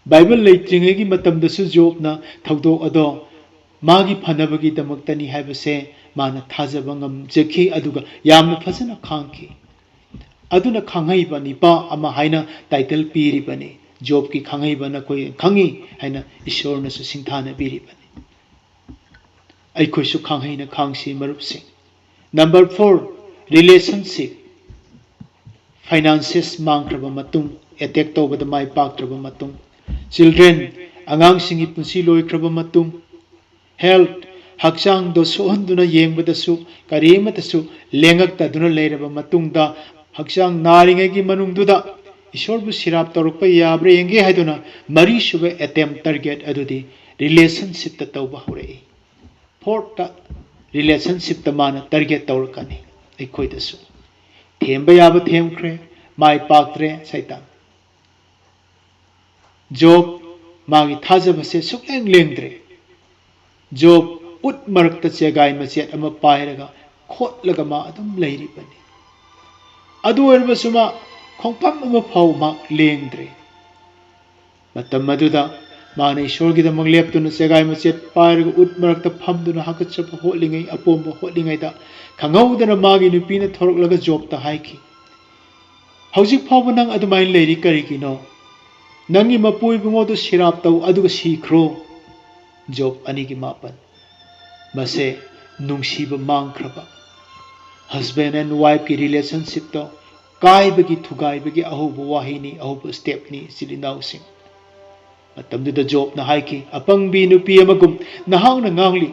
Speaker 2: बाइबल लेत्रिंगेगी मतमदसु जॉबना थौदोक अदो मागी फनबगिदमकतनी हाइबसे माना थाजबा ngमजखि अदुगा यामना फजना खांखि अदुना खांगैबा निपा अमा हाइना टाइटल पीरिबनी जॉब की खांगैबा नखोइ खंगी हाइना ईश्वरनसु सिंथाना बीरिबनी अखोइसु खांगैना खांगसी मरुपसिंग नंबर 4 रिलेशनशिप फाइनेंसेस मांगख्रबा मतुंग अटैक तौबदा माइ पाक्त्रबा मतुंग चिल्ड्रेन आंगांसिंगी पुंसी लोइख्रबा मतुंग हेल्थ हक्चांग दो सोहंदुना येंगबदसु करीमतसु लेंगक्तदुना लेरबा मतुंगदा हक्चांग नारिंगेगी मनुंगदुदा ईश्वरबु सिराप तौरक्पा याब्रे येंगे हाइदुना मरी सुबे अटेम्प्ट टारगेट अदुदी रिलेशनशिप त तौबा हौरई फोर्थ रिलेशनशिप त माना टारगेट तौरकनी अखोइदसु थेंबा याबा थेमख्रे माइ पाक्त्रे सैतान जॉब मागी थाजबसे सुक्लेंग लेंद्रे जॉब उत मरक्त चेगाई मचेत अमा पाइरगा खोटलगा मा अदुम लेरिबनी अदु ओरबसु मा खोंपम अमा फाउ मा लेंद्रे मतम मदुदा माने ईश्वरगिदमक लेप्तुना चेगाई मचेत पाइरगा उत मरक्त फमदुना हाकचप होलिंगै अपोम होलिंगैदा खंगौदना मागी नुपीना थोरकलगा जॉब ता हाइखि हौजिक फाउ नंग अदुमाइन लेरि करिगिनो नंगी मपुई बुंगोदु सिराप तौ अदुगा सीख्रो जॉब अनिगी मापन मसे नुंगसीब मांगख्रबा हस्बैंड एंड वाइफ की रिलेशनशिप तो कायबगी थुगाइबगी अहोबो वाहिनी अहोबो स्टेपनी सिलिनाउसिंग मतमदुदा जॉब ना हाइकी अपंगबी नुपी अमगुम नहांगना ngang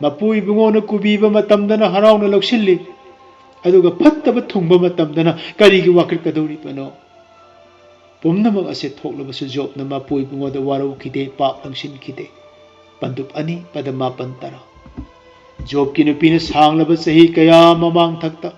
Speaker 2: मपुई बुंगोना कुबीबा मतमदना हराउना लौसिल्ली अदुगा फत्तबा थुंगबा मतमदना करिगी वाकृकदौरिबनो पुमनमक असे थोकलबसु जॉब न मपुई बुंगोदा वारौखिदे पाप लंगसिनखिदे पंदुप अनि पदमा पंतरा जोब की नुपीने सांगलब सही कया ममांग थकता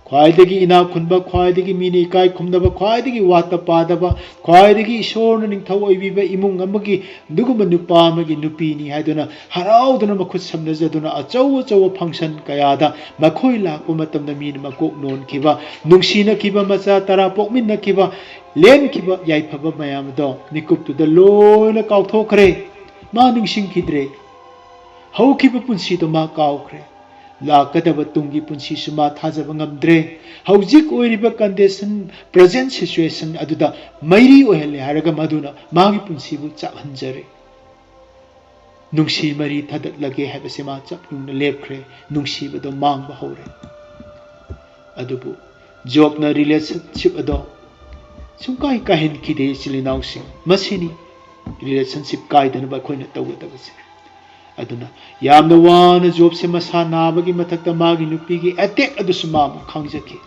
Speaker 2: ख्वाइदगी इना खुनबा ख्वाइदगी मीने इकाई खुमदबा ख्वाइदगी वाता पादबा ख्वाइदगी ईश्वर निंगथौ ओइबिबा इमुंग अमगी दुगुम नुपा अमगी नुपीनी हाइदुना हराउदुना मखुत समनजदुना अचौ अचौ फंक्शन कयादा मखोइ लाकपा मतमदा मीन मकोक नोनखिबा नुंगसीनखिबा मचा तरा पोकमिनखिबा लेनखिबा याइफबा मयामदो मिकुपतुदा लोयना काउथोखरे मा निंगसिंखिद्रे हौखिबा पुंसीदो मा काउखरे लाकदब तुंगी पुंसी सुमा थाजब ngamdre हौजिक ओइरिबा कंडीशन प्रेजेंट सिचुएशन अदुदा मैरी ओहले हारगा मदुना मागी पुंसीबु चाहंजरे नुंसी मरी थदत लगे हैबसे मा चपनुंग लेपखरे नुंसीबदो मांगबा हौरे अदुबु जोबना रिलेशनशिप अदो सुंकाई काहिन खिदे सिलिनाउसिंग मसिनी रिलेशनशिप काइदनबा खोइना तौगदबसे अदुना यामना वाना जोब से मसा नाबगी मथक्ता मागी नुपीगी अटैक अदुसु मामु खांगजखि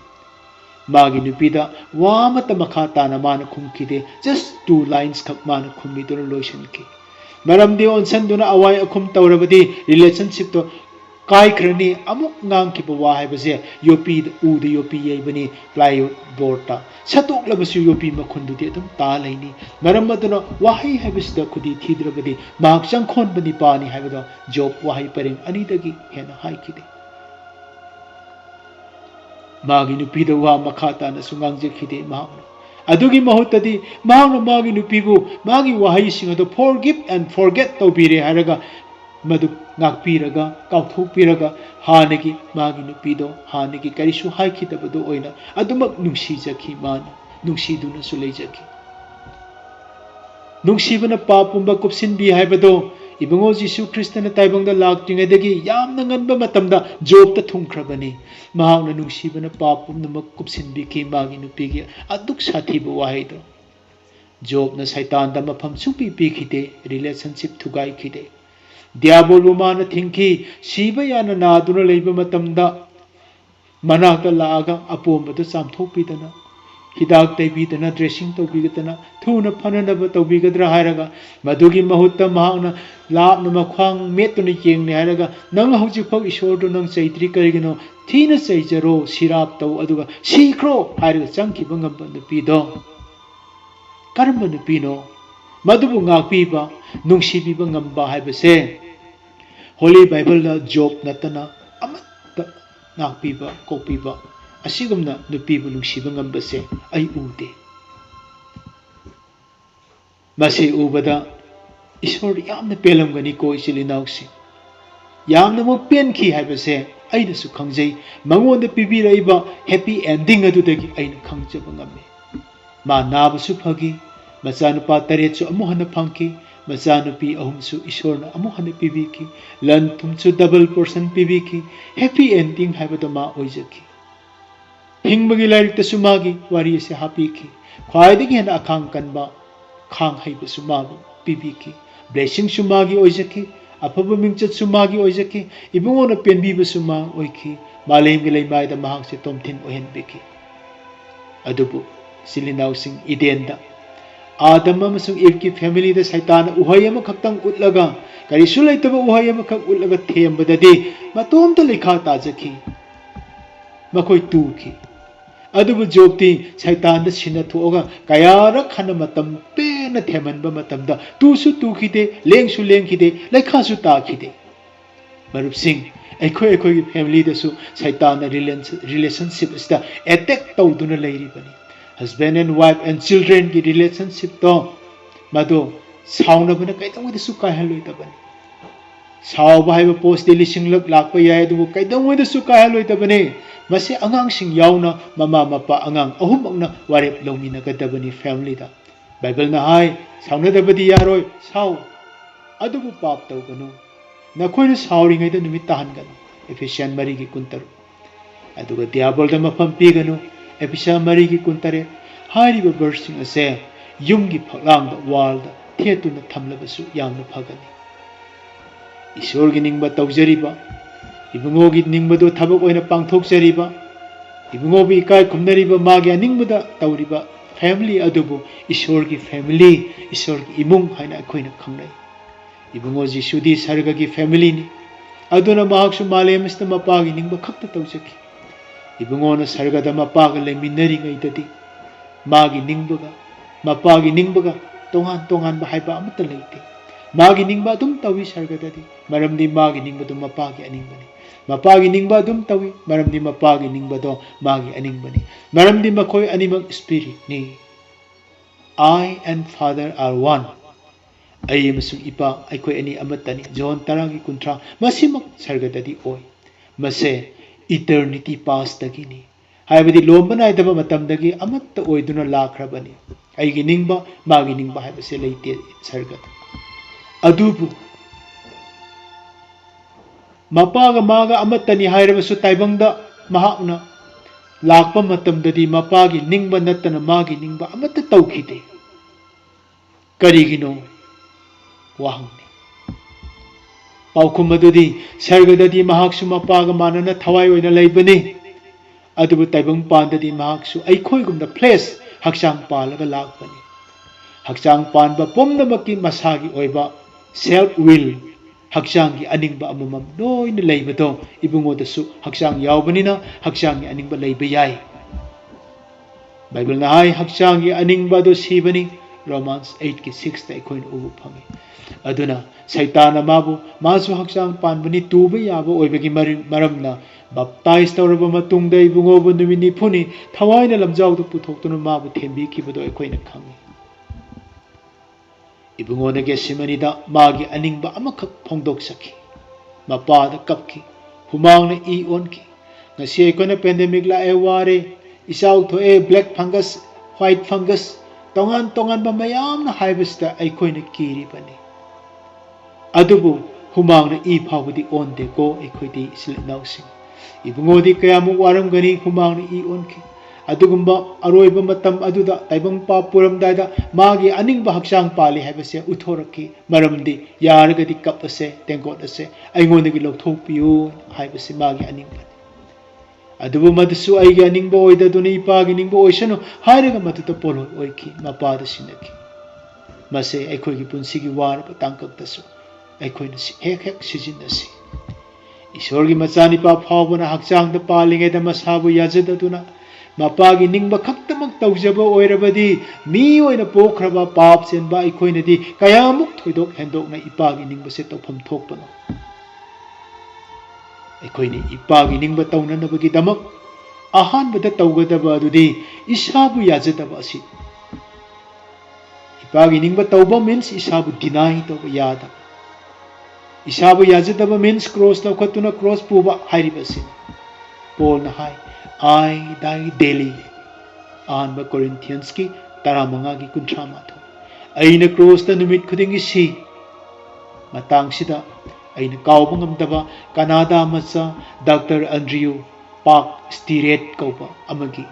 Speaker 2: मागी नुपीदा वामत मखा ताना माना खुमखिदे जस्ट 2 लाइन्स खक माना खुमिदुना लोइसनखि मरमदे ओनसनदुना अवाय अखुम तौरबदी रिलेशनशिप तो काइख्रनी अमुक नांगखिबा वा हाइबसे योपी उद योपी यैबनी प्लाईवुड बोर्डता सतोक्लबसु योपी मखुंदुदि अदुम ता लैनी मरम अदुना वाहै हाइबसदा खुदी थीद्रबदी माक चंखोन बनी पानी हाइबदो जोब वाहै परिंग अनिदगी हेना हाइखिदे मागी नुपीदा वा मखाताना सुंगांगजखिदे माहना अदुगी महुतदी माहना मागी नुपीबु मागी वाहै सिंगदो फॉरगिव एंड फॉरगेट तौबीरे हारगा मधु नागपीरगा काउथोकपीरगा हानगी मागी नुपीदो हानगी करिसु हाइखिदबदो ओइना अदुमक नुंसीजखि माना नुंसीदुनसु लेजखि नुंसीबना पापुंबा कुपसिनबी हाइबदो इबंगो जीसु क्रिस्तना ताइबंगदा लाक्तिंगेदगी यामना ngंबा मतमदा जोबता थुंख्रबनी महावना नुंसीबना पापुंबा कुपसिनबीखि मागी नुपीगी अदुक साथीबो वाहिदो जोबना शैतानदा मफम सुपी पीखिदे रिलेशनशिप थुगाइखिदे दियाबोलु माना थिंखी सीबा याना नादुना लेबा मतमदा मनाकता लागा अपोमबदो चामथोकपीदना हिदाक तैबीदना ड्रेसिंग तौबीगदना थुना फननब तौबीगद्रा हायरगा मधुगी महुत्ता महाना लापना मख्वांग मेतुना येंगने हायरगा नंग हौजिफौ ईश्वरदो नंग चैत्रि करिगनो थीना चैजरो सिराप तौ अदुगा सीख्रो हायरगा चंखिबा ngamba नुपीदो करम नुपीनो मधुबु ngakpiba nungsibiba ngamba haibase holy Bible Job नतना अमत्ता ngakpiba kokpiba asigumna nupibu nungsiba ngambase ai ude mase ubada ईश्वर यामना पेलमगनी को इसिलिनाउसी यामना मो पेनखि हाइबसे आइनसु खंगजै मंगोंद पिबिरइबा हैप्पी एंडिंग अदुदगी आइन खंगजब ngame मा नाबसु फगी मचानुपा 8 अमुहन फंकी मचानुपी 3 ईश्वरना अमुहन पिबिखि लन थुमसु डबल पर्सन पिबिखि हैप्पी एंडिंग हाइबदो मा ओइजखि हिंगबगी लाइरिकतसु मागी वारी से हापिखि ख्वाइदगी हेन अखांग कनबा खांग हाइबसु माबु पिबिखि ब्लेसिंग सुमागी ओइजखि अफब मिंगचत सुमागी ओइजखि इबुंगोना पेनबिबसु मा ओइखि मालेमगे लैमाइदा महांगसे तोमथिन ओहेनबिखि अदुबु सिलिनाउसिंग इडेनदा आदम अमसुंग इव की फैमिली द शैतान उहय अम खक्तंग उतलगा करिसु लैतब उहय अम खक उतलगा थेमबददि मतोम त लिखा ताजखि मखोय तुखि अदुबु जोबति शैतान द सिना थोगा कयारक खन मतम पेन थेमनब मतमदा तुसु तुखिदे लेंगसु लेंखिदे लैखासु ताखिदे मरुपसिंग एखोय की फैमिली दसु शैतान रिलेशनशिप इस्ता अटैक तौदुना लैरिबनी husband and wife and children की relationship तो मदो साउना बना कैदम वैद सुका है लोई तबने साउ बाहे वो पोस्ट डेली सिंगलक लाख पे याय तो वो कैदम वैद सुका है लोई तबने मसे अंगांग सिंग याउना ममा मपा अंगांग अहुम अंगना वारेप लोमी न कदबनी फैमिली दा बाइबल ना हाय साउना दबदी यारोय साउ अदुबु पाप तौ गनो नखोइना साउरिङै द निमित ताहन गनो एफिशियन मरी की कुंतर अदुगा दियाबोल द मफम पीगनो एपिसा मरी की कुंतरे हारिबा बर्सिंग असे युमगी फलांग वाल्ड थेतुना थमलबसु यामना फगनी ईश्वरगी निंगबा तौजरिबा इबुंगोगी निंगबदो थबक ओइना पांगथोकजरिबा इबुंगोबी इकाय खुमनरिबा मागी अनिंगबदा तौरिबा फैमिली अदुबु ईश्वरगी फैमिली ईश्वरगी इमुंग हाइना अखोइना खंगनै इबुंगो जिसुदी सर्गगी फैमिली नि aduna mahaksu malemista mapagi ningba khakta tawjaki ibungona sargada mapaga leminari ngaidadi magi ningbaga mapagi ningbaga tongan ba haiba amata leite magi ningba dum tawi sargadadi maramdi magi ningba dum mapagi aningbani mapagi ningba dum tawi maramdi mapagi ningba do magi aningbani maramdi makoi animak spirit ni I and Father are one ai masung ipa aikoi ani amatani John taragi kuntra masimak sargadadi oi mase eternity past dagini haibadi lombana idaba matam dagi amatta oiduna lakhrabani aigi ningba magi ningba haibase leite sargad adubu mapaga maga amatani hairabasu taibangda mahakna lakpa matamdadi mapagi ningba nattana magi ningba amatta tawkhide karigino wahangni paukhum adudi sargadadi mahaksu mapaga manana thawai oina leibani adubu taibang pandadi mahaksu aikhoigumna flesh hakchang palaga lakpani hakchang panba pomnamaki masagi oiba self will hakchanggi aningba amamam noina leibado ibungodasu hakchang yawbanina hakchanggi aningba leiba yai bible na hai hakchanggi aningba do sibani Romans 8:6 ta ikhoin ubu phangi aduna saitana mabu masu hakchang panbani tuba yaba oibagi maramna baptize tawraba matungda ibungobu numini phuni thawaina lamjaw du puthoktuna mabu thembi kibado ikhoina khangi ibungona ge simanida magi aningba amakhak phongdok sakhi mapada kapki humangna I onki ngasi ikona pandemic la ware isau thoe black fungus white fungus tongan ba mayamna haibasta aikoina kiri bani adubu humangna I phawdi onde ko aikoidi silnausing ibungodi kayamu waram gani humangna I onki adugumba aroiba matam aduda taibang pa puramdaida magi aningba hakchang pali haibase uthoraki maramdi yaragadi kapase tenggot ase aingondagi lokthokpiu haibase magi aningba adubu madusu aigi aningba oida duni ipagi ningba oisanu hairaga matuta polo oiki mapada sinaki mase aikhoigi punsigi warba tangkaktasu aikhoina hek sijinasi isorgi machani pa phawbana hakchangda palingeda masabu yajadaduna mapagi ningba khaktamak tawjaba oirabadi mi oina pokhraba pap senba aikhoinadi kayamuk thoidok hendokna ipagi ningba se tawpham thokpano aikhoini ipagi ningba tawnanabagi damak ahanbada tawgadaba adudi isabu yajadaba asi ipagi ningba tawba means isabu deny tawba yada isabu yajadaba means cross lawkhatuna cross puba hairibasi Paul na hai I die daily Anba Corinthians ki taramanga ki kunthramatho aina cross ta numit khudingi si matang sida aina kawba ngamdaba Canada macha Dr. Andrew Park Stiret kauba amagi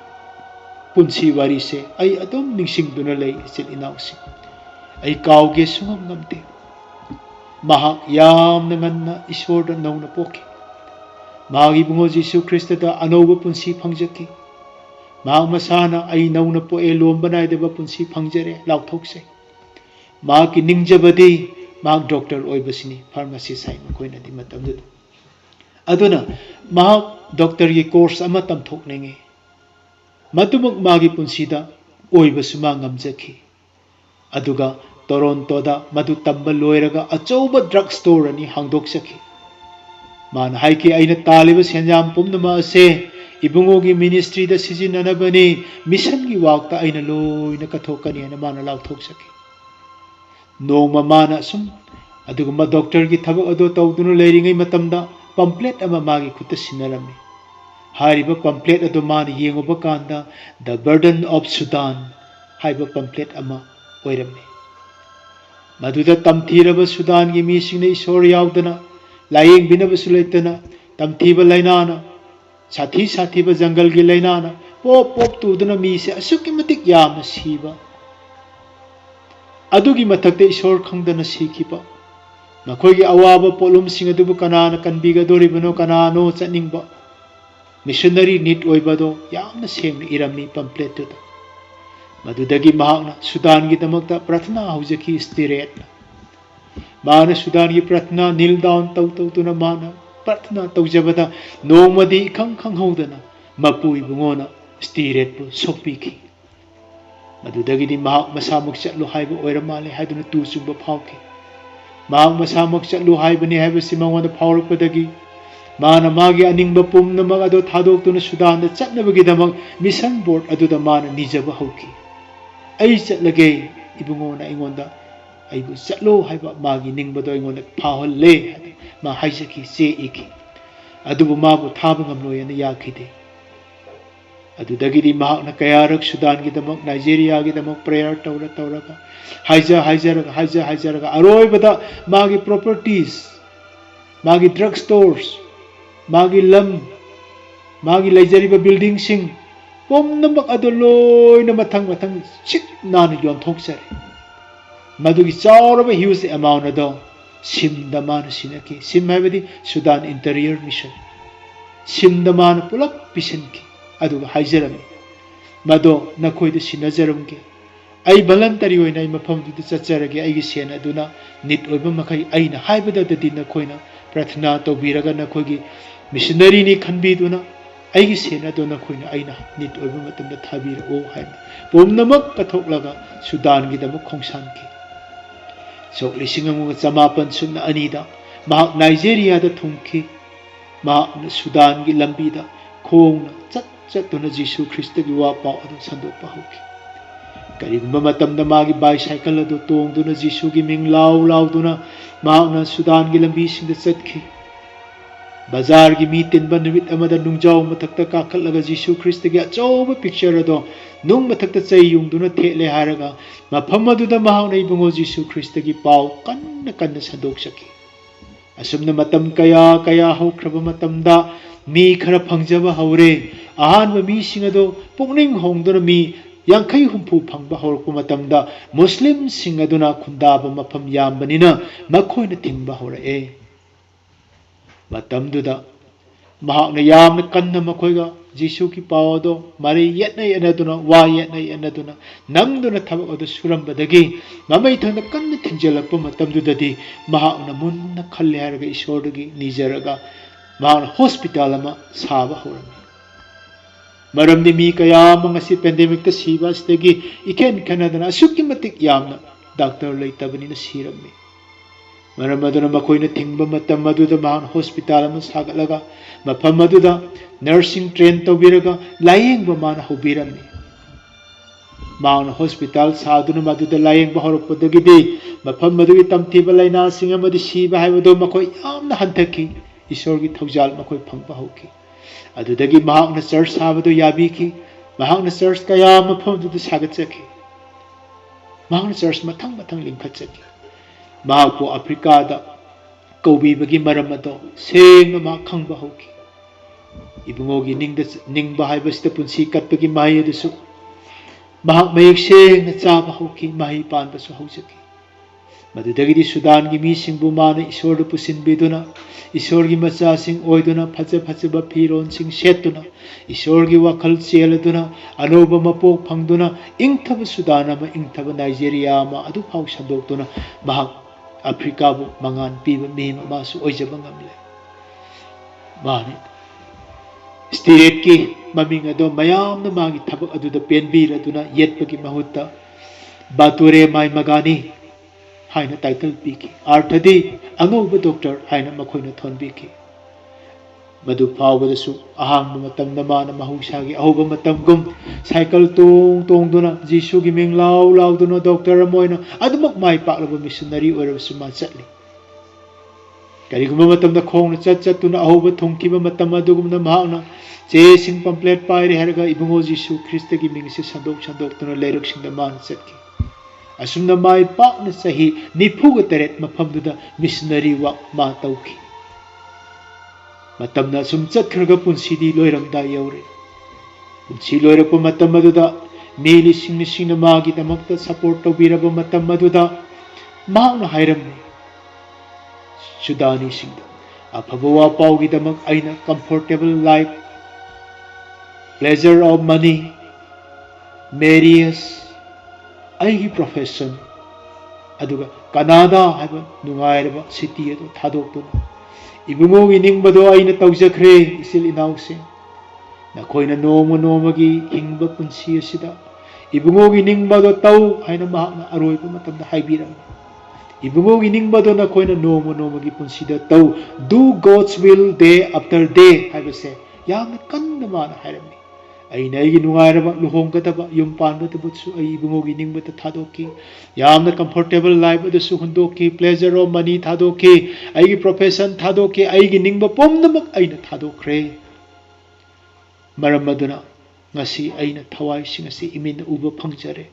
Speaker 2: punsi wari se ai adom ningsing duna lei sil inausi ai kawge sungam ngamte mahak yam nanganna iswar nauna poki magi bungo Jesu Christ da anoba punsi phangjaki mag masana ai nauna po e lombanai deba punsi phangjare lauthokse magi ningjabadi mag doctor oibasini pharmacy sai makoina di matamdu aduna mag doctor gi course ama tamthoknenge matubak magi punsida oibasuma ngamjaki aduga Toronto da madu tamba loiraga achauba drug store ani hangdoksaki man haiki aina taliba senjam pumnama ase ibungogi ministry da sijinanabani mission gi wakta aina loina kathokani ana mana lauthok noma mana sum aduguma doctor gi thabak ado tawdunu leiringai matamda pamphlet ama magi khutta sinarami hariba pamphlet ado mana yengoba kanda the burden of Sudan haiba pamphlet ama oirami maduda tamthiraba Sudan gi mising nei sor yaudana layeng binabsu leitana tamthiba lainana साथी जंगल की लाइना pope pope तुदना मी से असुकी मतिक याम सीबा अदुगी मथक्ते ईश्वर खंगदना सीखिबा नखोगी अवाब पोलुम सिंग अदुबु कनाना कनबिगा दोरिबनो कनानो चनिंगबा missionary NEET ओइबदो यामना Seng इरमनी pamphlet तो मदुदगी महाकना Sudan की दमकता प्रार्थना हौजकी स्थिरेट माना Sudan की प्रार्थना नील डाउन तौ तौ तुना माना प्रार्थना तौजबदा नोमदी खंग खंगहौदना मपु इबुंगोना स्टीरेट पु सोपीखी मदुदगिदी महाक मसामुक चलु हाइबु ओइरमाले हाइदुना तु सुंबा फावखी महाक मसामुक चलु हाइबनि हाइबसि मंगोना फावरकपदगी माना मागी अनिंगबा पुमनमग अदो थादोक्तुना सुदान चटनबगिदमक मिशन बोर्ड अदुदा माना निजबा हौखी आई चलगे इबुंगोना इंगोंदा आइबु चलो हाइबा मागी निंगबदो इंगोंदा फाहले मा हाइजकी चे इकी अदुबु माबु थाबा ngamloyana याखिदे अदुदगिदी महाकना कयारक सुदान गिदमक नाइजेरिया गिदमक प्रेयर तौरगा हाइजरगा अरोइबदा मागी प्रॉपर्टीज मागी ड्रग स्टोर्स मागी लम मागी लेजरिबा बिल्डिंग सिंग पुमनमक अदु लोइना मथंग चिक नान योंथोकसरे मदुगी चावरबा ह्यूज अमाउंट अदो सिमदा मान सिनकी सिम हाइबदी सुदान इंटीरियर मिशन सिमदा मान पुलप पिसनकी अदुगा हाइजरमे मदो नखोइद सिनजरमगे आई भलंतरी ओइना मफमदुद चचरगे आइगी सेन अदुना निट ओइबा मखै आइना हाइबददि नखोइना प्रार्थना तौबीरगा नखोइगी मिशनरी नि खनबीदुना आइगी सेन अदो नखोइना आइना निट ओइबा मतमदा थाबीरओ हाइना पुमनमक पथोकलगा सुदान गिदमक खोंसानकी सो लिसिंगमुगा चमापन सुना अनीदा महाक नाइजेरिया दा थुंखी महाक सुदान गी लंबीदा खोंगना चतुना जीसु ख्रिस्त की वा पाव अदु संदोपा होकी करीगुंबा मतमदा मागी बाइसाइकल अदु तोंगदुना जीसु की मिंग लाउदुना महाकना सुदान की लंबी सिंग चतखी बाजार की मी तिनबा निमित अमदा नुंगजाव मथक्ता काखलगा जीसु ख्रिस्त की अचौबा पिक्चर अदो नुंग मथक्ता चै युंगदुना थेले हारगा मफम अदुदा महाकना इबुंगो जीसु ख्रिस्त की पाव कन्न संदोक सकी असुमना मतम कया हौख्रबा मतमदा मी खरा फंगजबा हौरे अहानब मीसिंग अदो पुंगनिंग होंगदुना मी यांखै हुंफु फंगबा हौरकपा मतमदा मुस्लिम सिंग अदुना खुंदाबा मफम यामबनिना मखोइना थिंगबा हौरए मतमदुदा महाकना यामना कन्ना मखोइगा जीसु की पावदो मारे येतना वा येतना नंगदुना थबक अदु सुरंबदगी ममै थंदा कन्ना थिंजलकपा मतमदुददी महाकना मुन्ना खल्ले हारगा ईश्वरदगी निजरगा महाकना हॉस्पिटल अमा साबा हौरमी मरमदि मी कयाम ngasi पेंडेमिक ता सीबा स्तेगी इखेन खनदना असुकी मतिक यामना डॉक्टर लेतबनिना सीरममी मरम अदुना मखोइना थिंगबा मतम मदुदा महान हॉस्पिटल अमा सागलगा मफम मदुदा नर्सिंग ट्रेन तौबिरगा लायेंगबा माना हौबिरममी महान हॉस्पिटल सादुना मदुदा लायेंगबा हौरकपदगिदि मफम मदुगी तमथिबा लाइना सिंग अमदि सीबा हाइबदो मखोइ यामना हंथकी ईश्वरगी थौजाल मखोइ फंगबा हौकी अदुदगी महाकना चर्च साबदो याबीकी महाकना चर्च कया मफमदुदा सागतचकी महाकना चर्च मथंग लिंखतचकी महाकु अफ्रीका दा कौबीबगी मरम अदो सेंगना मा खंगबा हौकी इबुंगोगी निंगबा हाइबसदा पुंसी कटपगी माहि अदुसु महाक मयेक सेंगना चाबा हौकी माहि पानबसु हौजकी मदुदगिदी सुदान की मी सिंबु माना ईश्वर पुसिनबीदुना ईश्वर की मचा सिंग ओइदुना फजबा फिरोन सिंग सेतुना ईश्वर की वखल चेलदुना अनोब मपोक फंगदुना इंगथब सुदान अमा इंगथब नाइजेरिया अमा अदु फाव संदोक्तुना महाक अफ्रीका बु मंगान पीबा मीम अमासु ओइजबा ngamle माने स्टेट की ममिंग अदो मयामना मागी थबक अदुदा पेनबीरदुना येतपगी महुत्ता बातुरे माई मगानी हाइना टाइटल पीकी अर्थदी अंगौब डॉक्टर हाइना मखोइना थोनबीकी मदु फावबदसु अहांब मतमदा माना महौसागी अहोब मतमगुम साइकिल तोंगदुना जीसु की मिंग लाउदुना डॉक्टर अमोइना अदुमक माइ पाकलबा मिशनरी ओइरबसु मा चटली करिगुम मतमदा खोंगना चटुना अहोब थोंकिबा मतम अदुगुमना महाकना चे सिंग पम्पलेट पाइरे हरगा इबुंगो जीसु ख्रिस्त की मिंगसे संदोक्तुना लेरकसिंगदा मान चटकी असुमना माइ पाकना सही निफुगा तरेत मफमदुदा मिशनरी वा मा तौकी मतमना सुम चतखरगा पुंसीदी लोइरमदा यौरे पुंसी लोइरप मतम अदुदा मेली सिंग मागी दमकता सपोर्ट तौबीरब मतम अदुदा मांगना हाइरमने सुदानी सिंग अफब वा पाउगी दमक आइना comfortable life pleasure of money मेरियस आइगी प्रोफेशन अदुगा कनाडा हाइबा नुगाइरबा सिटी अदु थादोक्तुना Ibungogi ningbado aina tawjakhre isil inausing nakoina noma nomagi hingba punsi asida ibungogi ningbado taw haina mahakna aroiba matamda haibiram ibungogi ningbado nakoina noma nomagi punsida taw do God's will day after day haibase yamna kanna mana hairami aina aigi nungairaba luhonggadaba yum panbadabutsu ai ibungogi ningbata thadoki yamna comfortable life adasu hundoki pleasure of money thadoki aigi profession thadoki aigi ningba pomnamak aina thadokre maram aduna ngasi aina thawai sing asi imin uba phangjare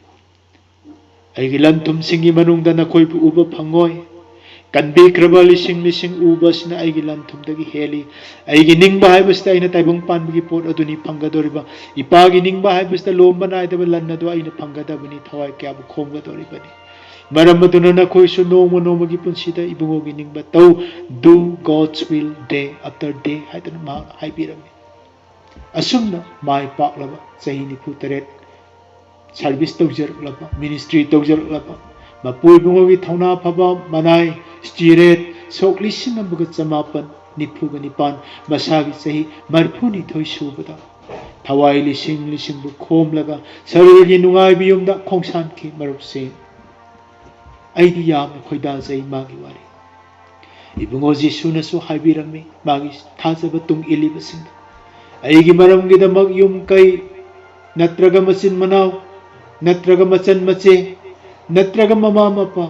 Speaker 2: aigi lantum singi manungda nakoibu uba phangoi kanbi kraba lising lising uba sina aigi lantum dagi heli aigi ningba haibasta aina taibung panbagi pot aduni phanggadoriba ipagi ningba haibasta lomba naidaba lannado aina phanggadabani thawai kyabu khomgadoribani maram aduna nakoisu noma nomagi punsida ibungogi ningba tau do God's will day after day haidana ma haibirami asumna mai paklaba sahi nifu taret service tawjarlaba ministry tawjarlaba mapui bungogi thauna phaba manai stiret sokli sinambuga chamapan nifuga nipan masagi sahi marphuni thoi subada thawai lising lising bu khomlaga sarigi nungai biyumda khongsan ki marup se aidi yam khoida jai magi wari ibungo jisu na su haibirami magi thajaba tung iliba sing aigi maramgidamak yum kai natraga machin manaw natraga machan mache natraga mama mapa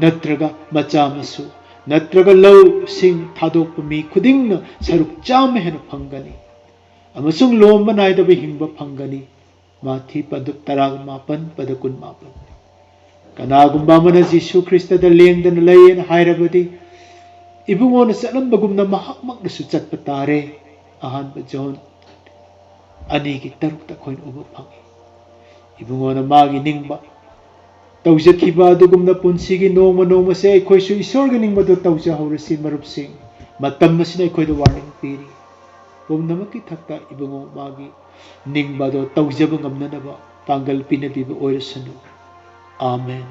Speaker 2: natraga macha masu natraga law sing thadokpa mi khudingna saruk cham hena phangani amasung lomba naidaba hingba phangani mathi paduk taraga mapan padakun mapan kanagumba mana jisu krista da lengdana layen hairabadi ibungona chatlambagumna mahakmak su chatpa tare ahanba John ani ki tarukta khoin uba phangi ibungona magi ningba tawjakhiba adugumna punsigi noma noma se khoisu isorga ningba do tawja horasi marup sing matam masina khoida warning piri pomnamaki thakta ibungo magi ningba do tawjaba ngamnanaba pangal pinabiba oirasanu amen